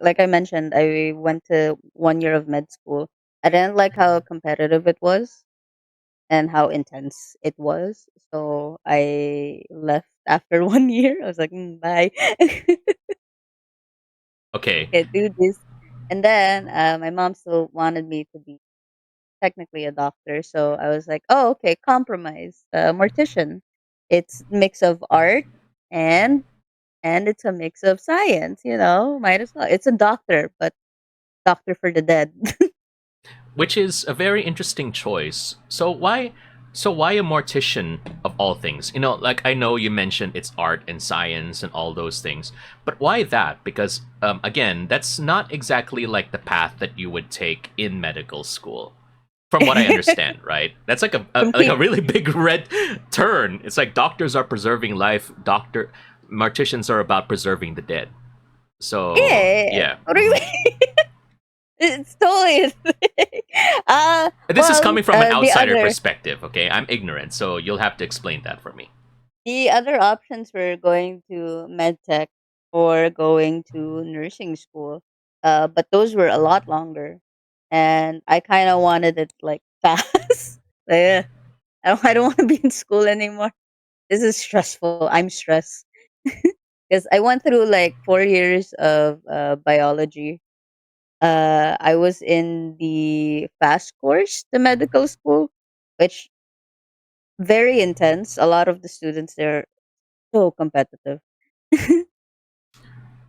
Like I mentioned, I went to 1 year of med school. I didn't like how competitive it was and how intense it was. So I left after 1 year. I was like, bye. Okay, Can't do this. And then my mom still wanted me to be technically a doctor. So I was like, oh, okay, compromise. Mortician. It's mix of art and it's a mix of science, might as well. It's a doctor, but doctor for the dead. which is a very interesting choice. So why a mortician of all things? Like I know you mentioned it's art and science and all those things, but why that? Because again, that's not exactly like the path that you would take in medical school. From what I understand, right? That's like a Complete. really big red turn. It's like doctors are preserving life, morticians are about preserving the dead. So Yeah. yeah. What do you mean? It's totally a thing. This is coming from an The outsider other perspective, okay? I'm ignorant, so you'll have to explain that for me. options were going to med tech or going to nursing school. But those were a lot longer, and I kind of wanted it like fast. Like, I don't want to be in school anymore. This is stressful. I'm stressed because I went through like 4 years of biology. I was in the fast course, the medical school, which very intense. A lot of the students there so competitive.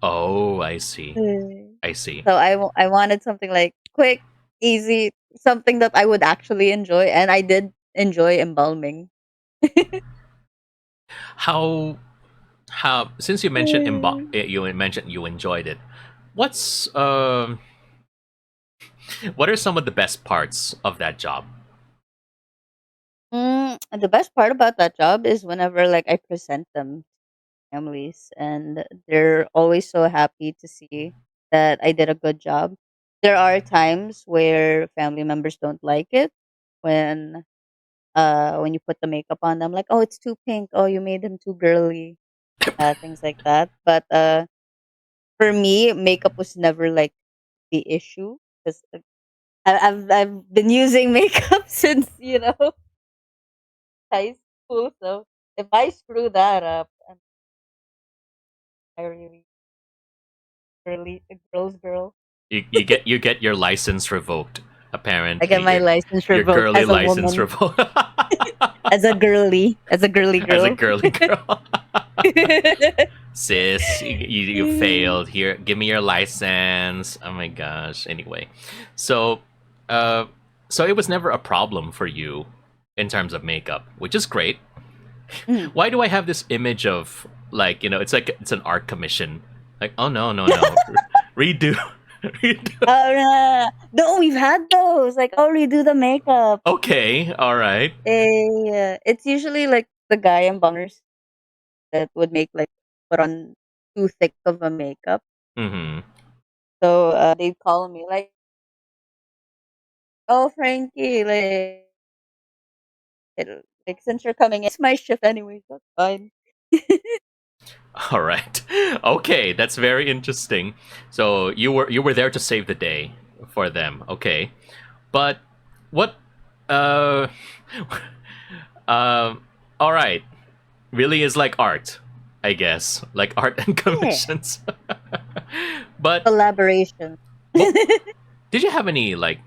Oh, I see. Mm. I see. So I wanted something like quick, easy, something that I would actually enjoy, and I did enjoy embalming. How since you mentioned you mentioned you enjoyed it. What's what are some of the best parts of that job? The best part about that job is whenever like I present them to families, and they're always so happy to see that I did a good job. There are times where family members don't like it when you put the makeup on them, like, oh, it's too pink, oh, you made them too girly, things like that. But for me, makeup was never like the issue because I've been using makeup since high school. So if I screw that up, I really girly a girl's girl. You get your license revoked. I get Apparently, my license your revoked girly as a license woman, revoked as a girly as a girl. girly girl. Sis, you failed. Here, give me your license. Oh my gosh. Anyway, so uh, so it was never a problem for you in terms of makeup, which is great. Mm. Why do I have this image of like it's like it's an art commission? Like, oh no no no, redo, redo. No, we've had those. Like, oh, redo the makeup. Okay, all right. It's usually like the guy and bangers that would make like put on too thick of a makeup. Mm-hmm. So they'd call me like, "Oh, Frankie, like since you're coming in, it's my shift anyway, so it's fine." All right. Okay, that's very interesting. So you were there to save the day for them. Okay. But what uh all right. Really is like art, I guess. Like art and Yeah, commissions. But collaboration. what did you have any like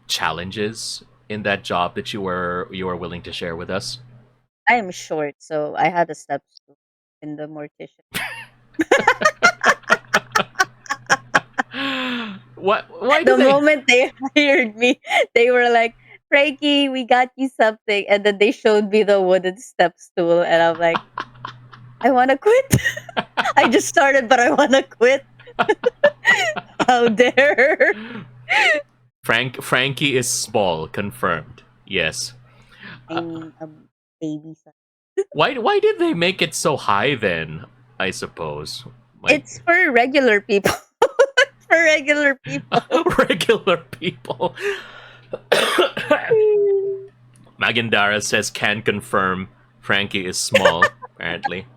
challenges in that job that you were willing to share with us? I am short, so I had a step stool in the mortician. What why do The they moment they hired me, they were like, "Frankie, we got you something," and then they showed me the wooden step stool, and I'm like, "I want to quit." I just started, but I want to quit. How dare? Frankie is small, confirmed. Yes. I Uh, mean, a baby son. why did they make it so high then? I suppose. Like It's for regular people. For regular people. regular people. Magandara says can confirm Frankie is small, apparently.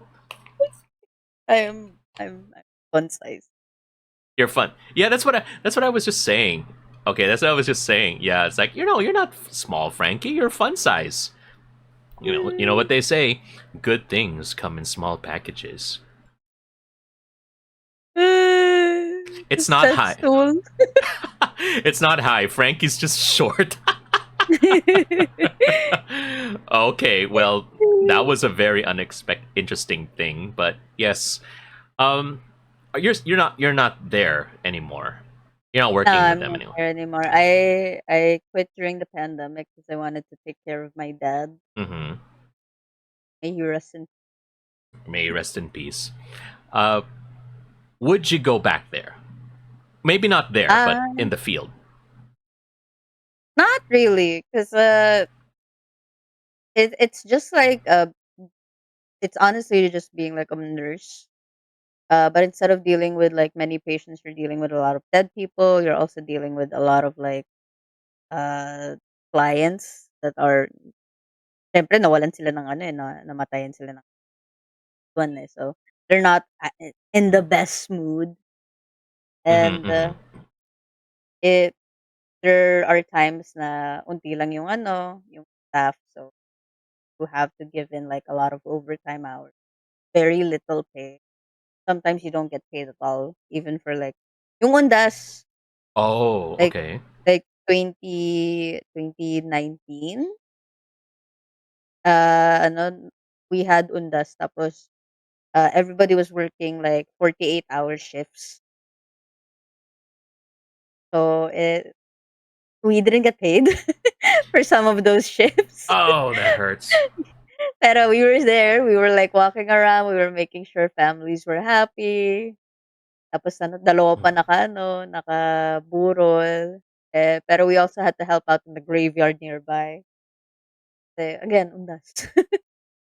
I'm fun size. You're fun. Yeah, that's what I was just saying. Okay, that's what I was just saying. Yeah, it's like, you're not small, Frankie, you're fun size. You know what they say, good things come in small packages. The It's not step high. stool. It's not high. Frankie's just short. Okay, well, that was a very unexpected interesting thing, but yes. Um you're not there anymore. You're not No, working with I'm them not anymore. there anymore. I quit during the pandemic because I wanted to take care of my dad. Mhm. May he rest in May you rest in peace. Uh would you go back there? Maybe not there, but uh, in the field. not really, because it's just like it's honestly just being like a nurse. But instead of dealing with like many patients, you're dealing with a lot of dead people. You're also dealing with a lot of like uh clients that are syempre nawalan sila ng ano namatayan sila ng one eh. So they're not in the best mood, Mhm, and mhm. it there are times na unti lang yung yung staff, so you have to give in like a lot of overtime hours, very little pay. Sometimes you don't get paid at all, even for like yung undas, Oh, like okay. 2019, ano, we had undas tapos everybody was working like 48-hour shifts. So we didn't get paid for some of those shifts. Oh, that hurts. Pero we were there, we were like walking around, we were making sure families were happy. Tapos ano, dalawa pa nakaburol. Pero we also had to help out in the graveyard nearby. Again, undas.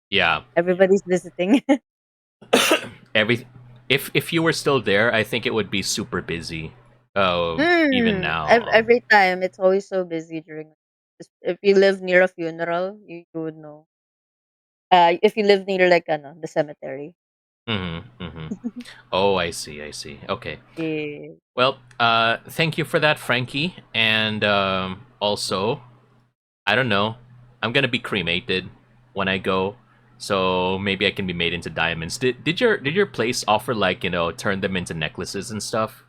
Yeah. Everybody's visiting. Every if you were still there, I think it would be super busy. Even now. Every time, it's always so busy during. If you live near a funeral, you would know. If you live near like ano, the cemetery. Mm-hmm. Oh, I see. I see. Okay. Yeah. Well, thank you for that, Frankie. And also, I don't know. I'm gonna be cremated when I go, so maybe I can be made into diamonds. Did your place offer like turn them into necklaces and stuff?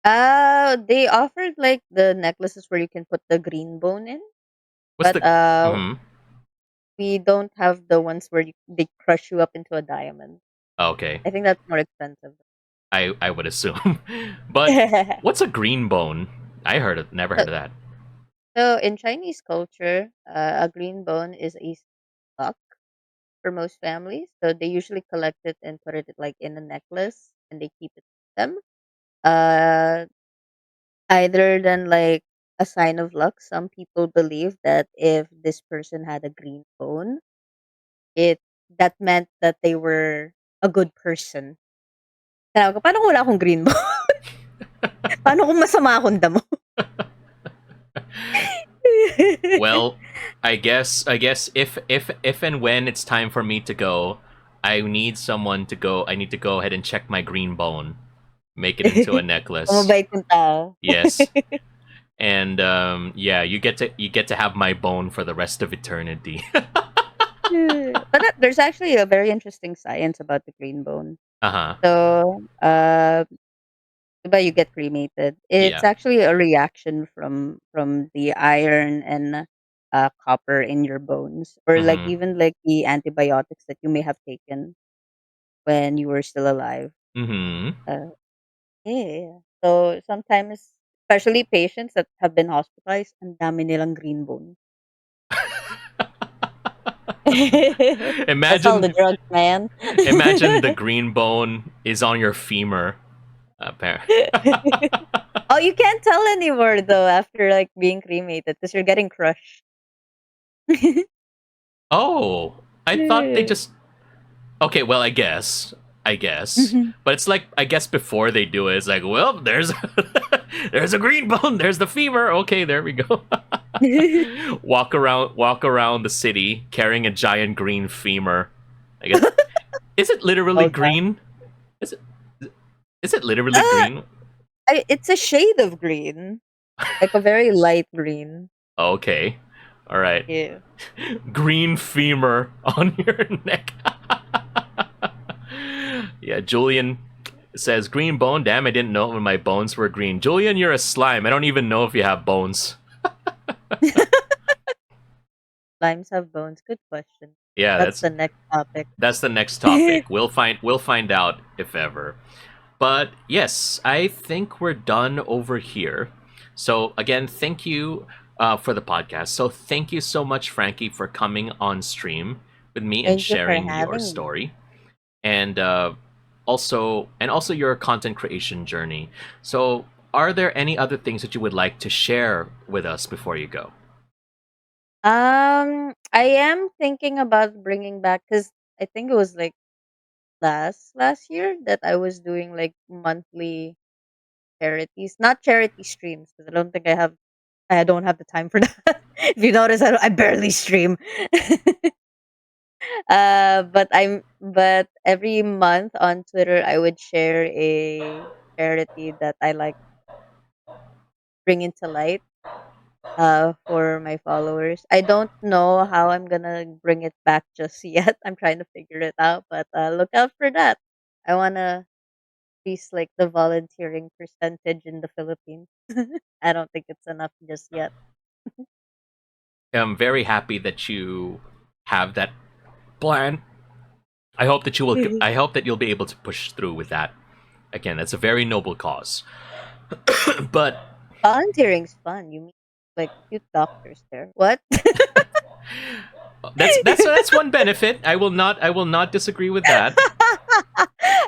They offered like the necklaces where you can put the green bone in, What's but the? Mm-hmm. we don't have the ones where they crush you up into a diamond. Okay, I think that's more expensive. I would assume. But what's a green bone? Never so, heard of that. so in Chinese culture, a green bone is a luck for most families. So they usually collect it and put it like in a necklace, and they keep it with them. Uh, Either than like a sign of luck, some people believe that if this person had a green bone, it that meant that they were a good person. Sabi ko, "Paano kung wala akong green bone? Paano kung masama akong damo?" Well, I guess if and when it's time for me to go, I need someone to go. I need to go ahead and check my green bone, make it into a necklace. Mabait yung tao. Yes, and yeah, you get to have my bone for the rest of eternity. But there's actually a very interesting science about the green bone. Uh huh. So, diba you get cremated. It's Yeah. actually a reaction from the iron and copper in your bones, or like Mm-hmm. even like the antibiotics that you may have taken when you were still alive. Mm-hmm. Uh, yeah. So sometimes, especially patients that have been hospitalized, ang dami nilang green bone. That's all Imagine the drugs, man. imagine the green bone is on your femur. Appar- Oh, you can't tell anymore though after like being cremated because you're getting crushed. oh, I thought they just. Okay, well, I guess, but it's like I guess before they do it, it's like, well, there's there's a green bone, there's the femur. Okay, there we go. Walk around the city carrying a giant green femur. I guess is it literally Oh god. green? Is it is it literally Uh, green? it's a shade of green, like a very light green. Okay, all right. Yeah. Green femur on your neck. Yeah, Julian says green bone. Damn, I didn't know when my bones were green. Julian, you're a slime. I don't even know if you have bones. Limes have bones. Good question. Yeah, That's that's the next topic. that's the next topic. We'll find out if ever. But yes, I think we're done over here. So again, thank you for the podcast. So thank you so much, Frankie, for coming on stream with me and Thank you for sharing your having me. story, and also your content creation journey. So, are there any other things that you would like to share with us before you go? I am thinking about bringing back because I think it was like last year that I was doing like monthly charities, not charity streams, because I don't think I don't have the time for that. If you notice, I barely stream. But every month on Twitter, I would share a charity that I like bringing to light for my followers. I don't know how I'm gonna bring it back just yet. I'm trying to figure it out, but look out for that. I wanna increase like the volunteering percentage in the Philippines. I don't think it's enough just yet. I'm very happy that you have that plan. I hope that you will. I hope that you'll be able to push through with that. Again, that's a very noble cause. But Volunteering's fun. You meet like cute doctors there. What? That's one benefit. I will not disagree with that.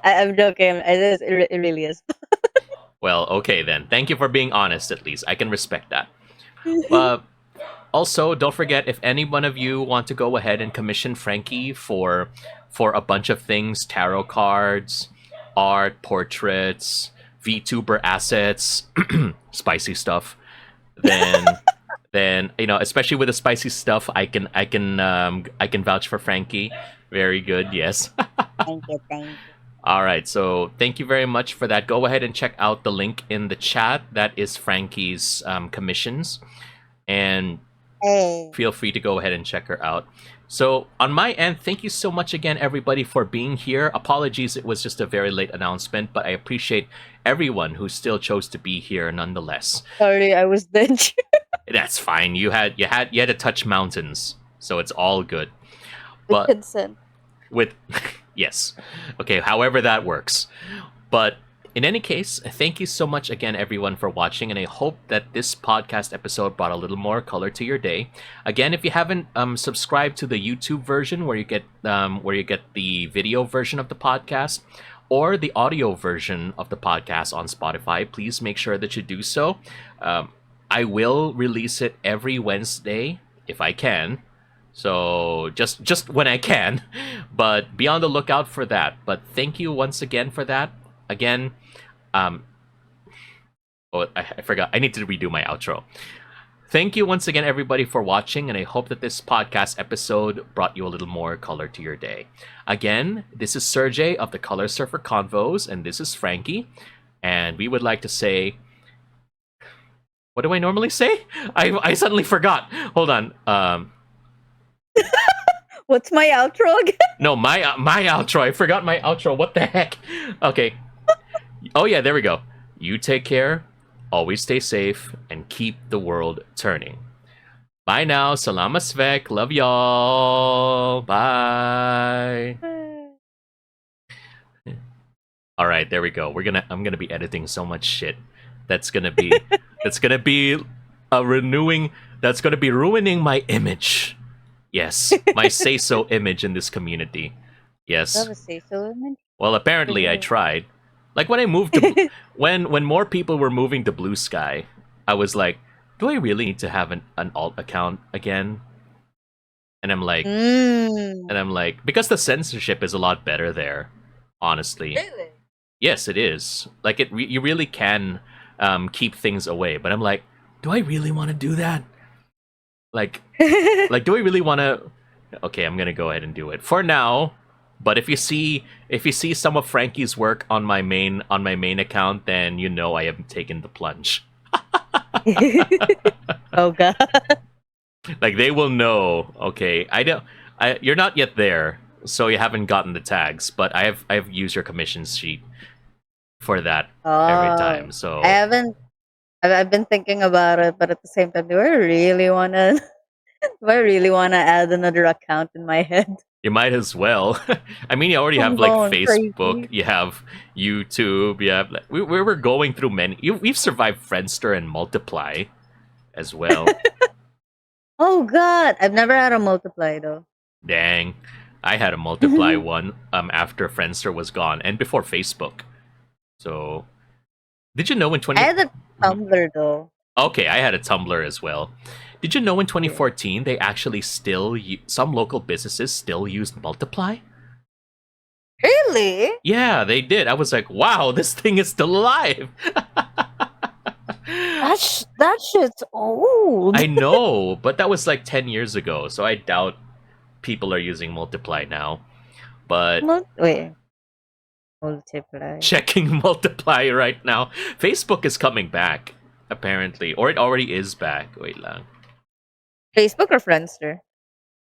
I'm joking. It really is. Well, okay then. Thank you for being honest. At least I can respect that. Uh, Also, don't forget, if any one of you want to go ahead and commission Frankie for a bunch of things, tarot cards, art, portraits, VTuber assets, spicy stuff, then especially with the spicy stuff, I can vouch for Frankie. Very good, yes. Thank you. Thank you. All right, so thank you very much for that. Go ahead and check out the link in the chat. That is Frankie's commissions, and Hey. feel free to go ahead and check her out. So on my end, thank you so much again, everybody, for being here. Apologies, it was just a very late announcement, but I appreciate everyone who still chose to be here nonetheless. Sorry, I was benched. That's fine. You had to touch mountains, so it's all good. With consent. With yes, okay. However that works, but. In any case, thank you so much again, everyone, for watching, and I hope that this podcast episode brought a little more color to your day. Again, if you haven't subscribed to the YouTube version, where you get the video version of the podcast, or the audio version of the podcast on Spotify, please make sure that you do so. I will release it every Wednesday if I can. So just when I can, but be on the lookout for that. But thank you once again for that. Again, I forgot. I need to redo my outro. Thank you once again, everybody, for watching, and I hope that this podcast episode brought you a little more color to your day. Again, this is Serjay of the Color Surfer Convos, and this is Frankie, and we would like to say... What do I normally say? I suddenly forgot. Hold on. What's my outro again? No, my outro. I forgot my outro. What the heck? Okay. Oh yeah, there we go. You take care, always stay safe, and keep the world turning. Bye now. Salamat, Svek. Love y'all. Bye. All right, there we go. I'm gonna be editing so much shit. That's gonna be ruining my image. Yes, my say-so image in this community. Yes. That was say-so image? Well, apparently I tried. Like when I moved to when more people were moving to Blue Sky, I was like, do I really need to have an alt account again? And I'm like, because the censorship is a lot better there, honestly. Really? Yes, it is. Like you really can keep things away. But I'm like, do I really want to do that? Like, do I really want to? Okay, I'm gonna go ahead and do it for now. But if you see some of Frankie's work on my main account, then you know I have taken the plunge. Oh god! Like they will know. Okay, you're not yet there, so you haven't gotten the tags. But I've used your commission sheet for that every time. So I haven't. I've been thinking about it, but at the same time, do I really wanna add another account in my head? You might as well. I mean, you already have like Facebook, crazy. you have YouTube, you have... We were going through many... We've survived Friendster and Multiply as well. Oh god, I've never had a Multiply though. Dang. I had a Multiply one after Friendster was gone and before Facebook. So... Did you know in I had a Tumblr though. Okay, I had a Tumblr as well. Did you know in 2014 they actually still some local businesses still used Multiply? Really? Yeah, they did. I was like, wow, this thing is still alive. That shit's old. I know, but that was like 10 years ago, so I doubt people are using Multiply now. But Wait. Multiply. Checking Multiply right now. Facebook is coming back, apparently. Or it already is back. Wait lang. Facebook or Friendster?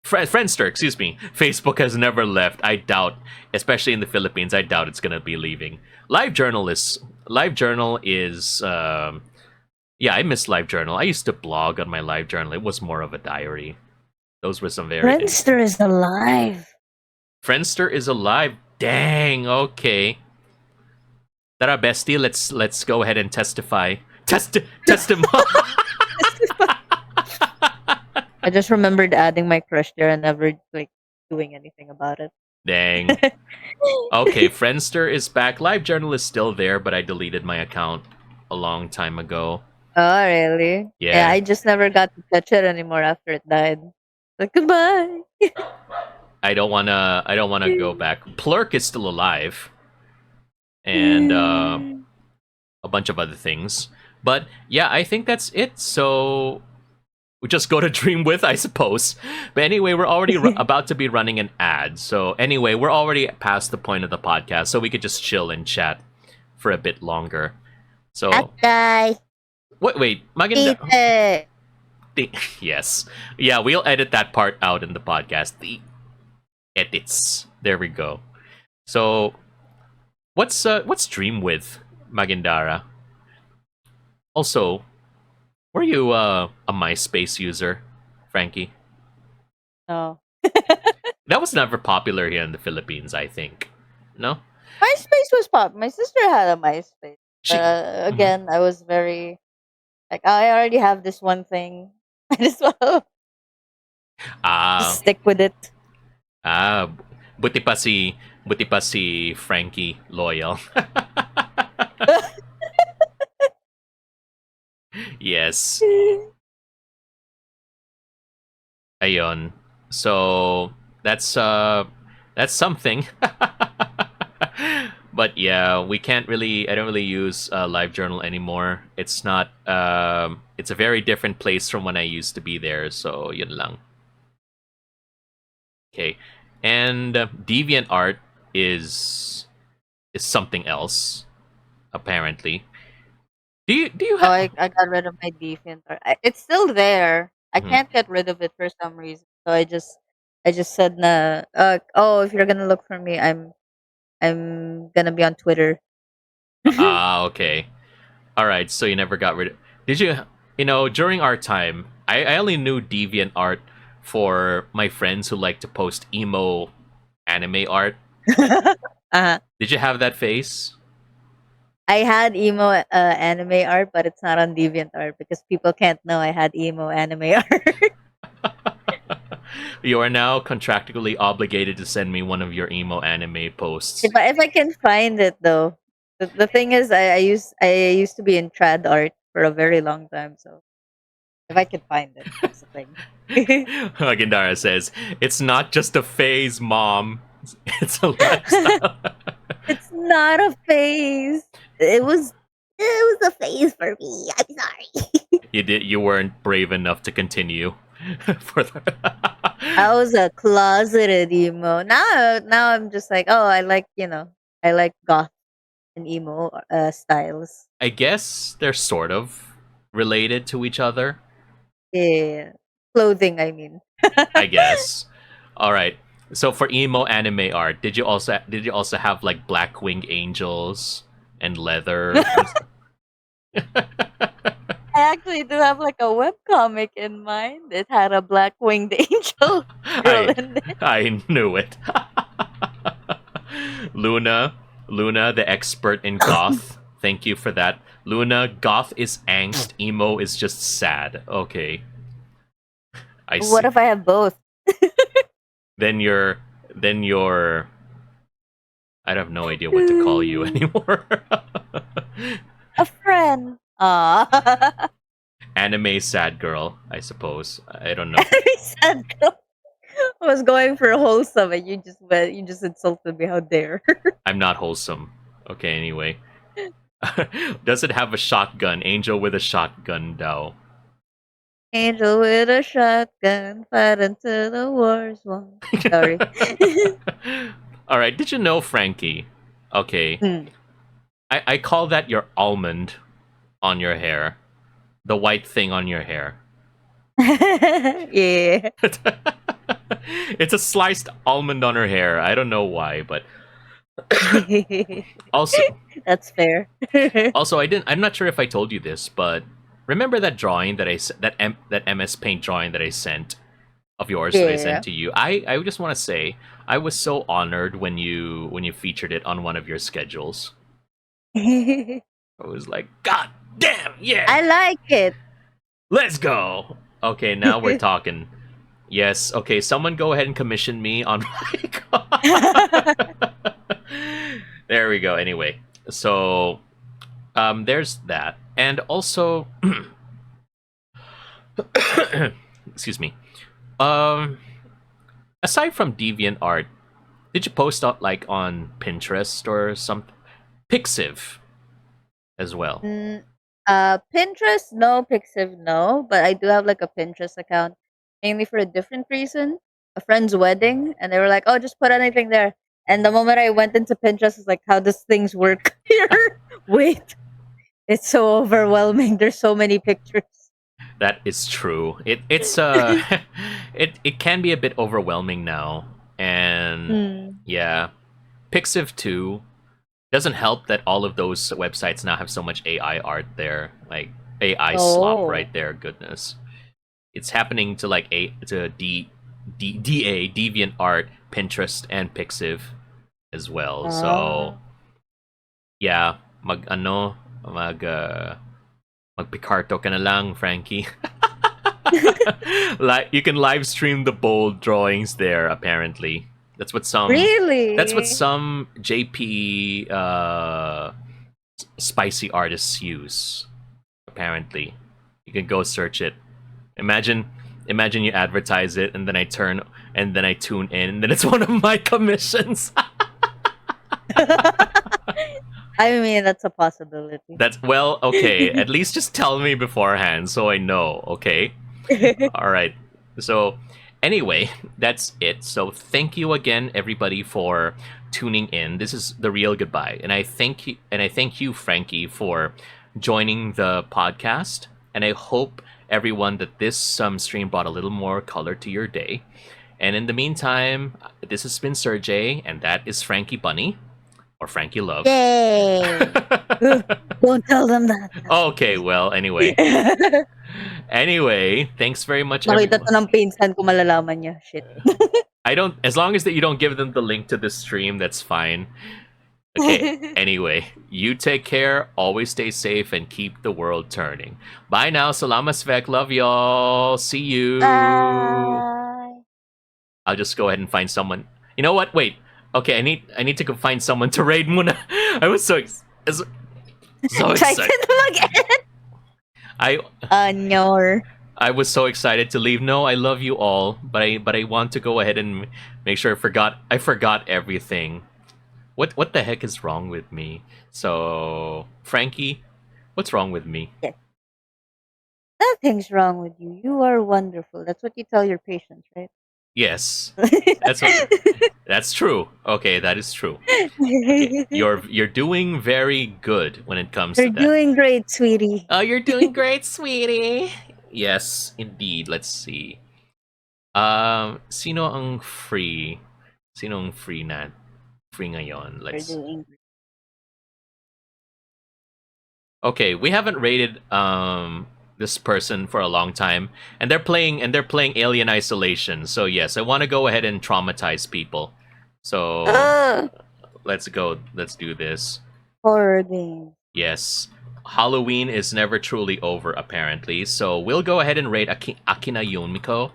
Friendster, excuse me. Facebook has never left. I doubt, especially in the Philippines, I doubt it's gonna be leaving. LiveJournal is yeah, I miss LiveJournal. I used to blog on my LiveJournal. It was more of a diary. Those were some very... Friendster is alive. Friendster is alive. Dang, okay. Tara, bestie, let's go ahead and testify. Testimony. I just remembered adding my crush there and never like doing anything about it. Dang. Okay, Friendster is back. LiveJournal is still there, but I deleted my account a long time ago. Oh, really? Yeah, Yeah, I just never got to touch it anymore after it died. Like goodbye. I don't wanna go back. Plurk is still alive, and a bunch of other things. But yeah, I think that's it. So we just go to Dream with, I suppose. But anyway, we're already about to be running an ad. So anyway, we're already past the point of the podcast, so we could just chill and chat for a bit longer. So Okay. wait, maganda. Eat it. Yes, yeah, we'll edit that part out in the podcast. The edits. There we go. So what's Dream with, Magandara? Also, were you a MySpace user, Frankie? No. That was never popular here in the Philippines, I think. No? MySpace was pop. My sister had a MySpace. She. Mhm. Again, I was very like I already have this one thing. I just want to just Ah, stick with it. ah, buti pa si, buti pa si Frankie loyal. Yes. Ayon. So that's something. But yeah, we can't really. I don't really use LiveJournal anymore. It's not. It's a very different place from when I used to be there. So yun lang. Okay, and DeviantArt is something else apparently. Do you Oh, have? I got rid of my default. It's still there. I can't get rid of it for some reason. So I just said na oh, if you're gonna look for me, I'm gonna be on Twitter. Ah, okay. All right. So you never got rid of. Did you? During our time, I only knew DeviantArt for my friends who like to post emo anime art. uh Did you have that face? I had emo anime art, but it's not on DeviantArt because people can't know I had emo anime art. You are now contractually obligated to send me one of your emo anime posts. If I can find it though, the thing is I used to be in trad art for a very long time, so if I can find it, that's the thing. Gandara says, "It's not just a phase, mom. It's a lifestyle." It's not a phase. It was a phase for me. I'm sorry. You weren't brave enough to continue. For the I was a closeted emo. Now I'm just like, oh, I like goth and emo styles. I guess they're sort of related to each other. Yeah, clothing. I mean, I guess. All right. So for emo anime art, did you also have like black winged angels and leather? I actually do have like a webcomic in mind. It had a black winged angel girl I in it. I knew it. Luna, Luna, the expert in goth. Thank you for that. Luna, goth is angst, emo is just sad. Okay, I What see. if I have both? Then you're I have no idea what to call you anymore. A friend. Ah, Anime sad girl, I suppose. I don't know. very sad girl. I was going for wholesome, and you just insulted me. How dare? I'm not wholesome. Okay, anyway. Does it have a shotgun? Angel with a shotgun, Dao. Angel with a shotgun, fight until the war's won. Sorry. All right. Did you know, Frankie? Okay, Hmm. I call that your almond on your hair, the white thing on your hair. Yeah. It's a sliced almond on her hair. I don't know why, but also, That's fair. also, I'm not sure if I told you this, but remember that drawing that MS Paint drawing that I sent of yours that I Yeah. sent to you. I just want to say I was so honored when you featured it on one of your schedules. I I was like, God damn, yeah, like it. let's go. Okay, now we're talking. Yes. Okay, someone go ahead and commission me on my card. There we go. Anyway, so there's that, and also, excuse me. Um, aside from deviant art, did you post out like on Pinterest or something? Pixiv as well. Mm, Pinterest, no. Pixiv, no. But I do have like a Pinterest account, mainly for a different reason. A friend's wedding, and they were like, "Oh, just put anything there." And the moment I went into Pinterest, it's like, "How does things work here?" Wait, it's so overwhelming. There's so many pictures. That is true. It's it can be a bit overwhelming now, and Hmm. yeah, Pixiv 2 doesn't help that all of those websites now have so much AI art there, like AI slop Oh. right there. Goodness, it's happening to like DA Deviant Art, Pinterest, and Pixiv as well. So Ah. yeah, magpicarto ka na lang, Frankie. Like you can live stream the bold drawings there. Apparently, that's what some Really? JP spicy artists use. Apparently, you can go search it. Imagine, imagine you advertise it, and then I tune in, and then it's one of my commissions. I mean, that's a possibility. That's well, okay. At least just tell me beforehand so I know. Okay. All right. So, anyway, that's it. So, thank you again, everybody, for tuning in. This is the real goodbye, and I thank you, Frankie, for joining the podcast. And I hope everyone that this stream brought a little more color to your day. And in the meantime, this has been Serjay, and that is Frankie Bunny or Frankie Love. Yay! Don't tell them that. Okay, well, anyway, thanks very much, Makita everyone. to ng pinsan ko, malalaman niya. Shit. I don't, as long as that you don't give them the link to the stream, that's fine. Okay, anyway, you take care, always stay safe, and keep the world turning. Bye now. Salamat, Svek. Love y'all. See you. Bye. I'll just go ahead and find someone. You know what? Wait. Okay, I need to go find someone to raid muna. I was so excited. Excited mag-end. I Anyor. I was so excited to leave. No, I love you all, but I want to go ahead and make sure I forgot everything. What the heck is wrong with me? So, Frankie, what's wrong with me? Yes. Nothing's wrong with you. You are wonderful. That's what you tell your patients, right? Yes. That's what that's true. Okay, that is true. Okay. You're doing very good when it comes You're to that. doing great, sweetie. Oh, you're doing great, sweetie. Yes, indeed. Let's see. Sino ang free? Sino ang free na? Free ngayon. You're Let's. doing great. Okay, we haven't rated this person for a long time, and they're playing Alien Isolation. So yes, I want to go ahead and traumatize people. So Ah, let's go. Let's do this. horror game. Yes. Halloween is never truly over, apparently. So we'll go ahead and rate Akina Yumiko,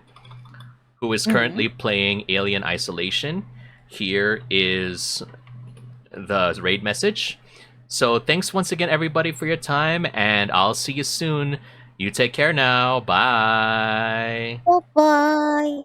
who is Mm-hmm. currently playing Alien Isolation. Here is the raid message. So thanks once again, everybody, for your time, and I'll see you soon. You take care now. Bye. Bye-bye.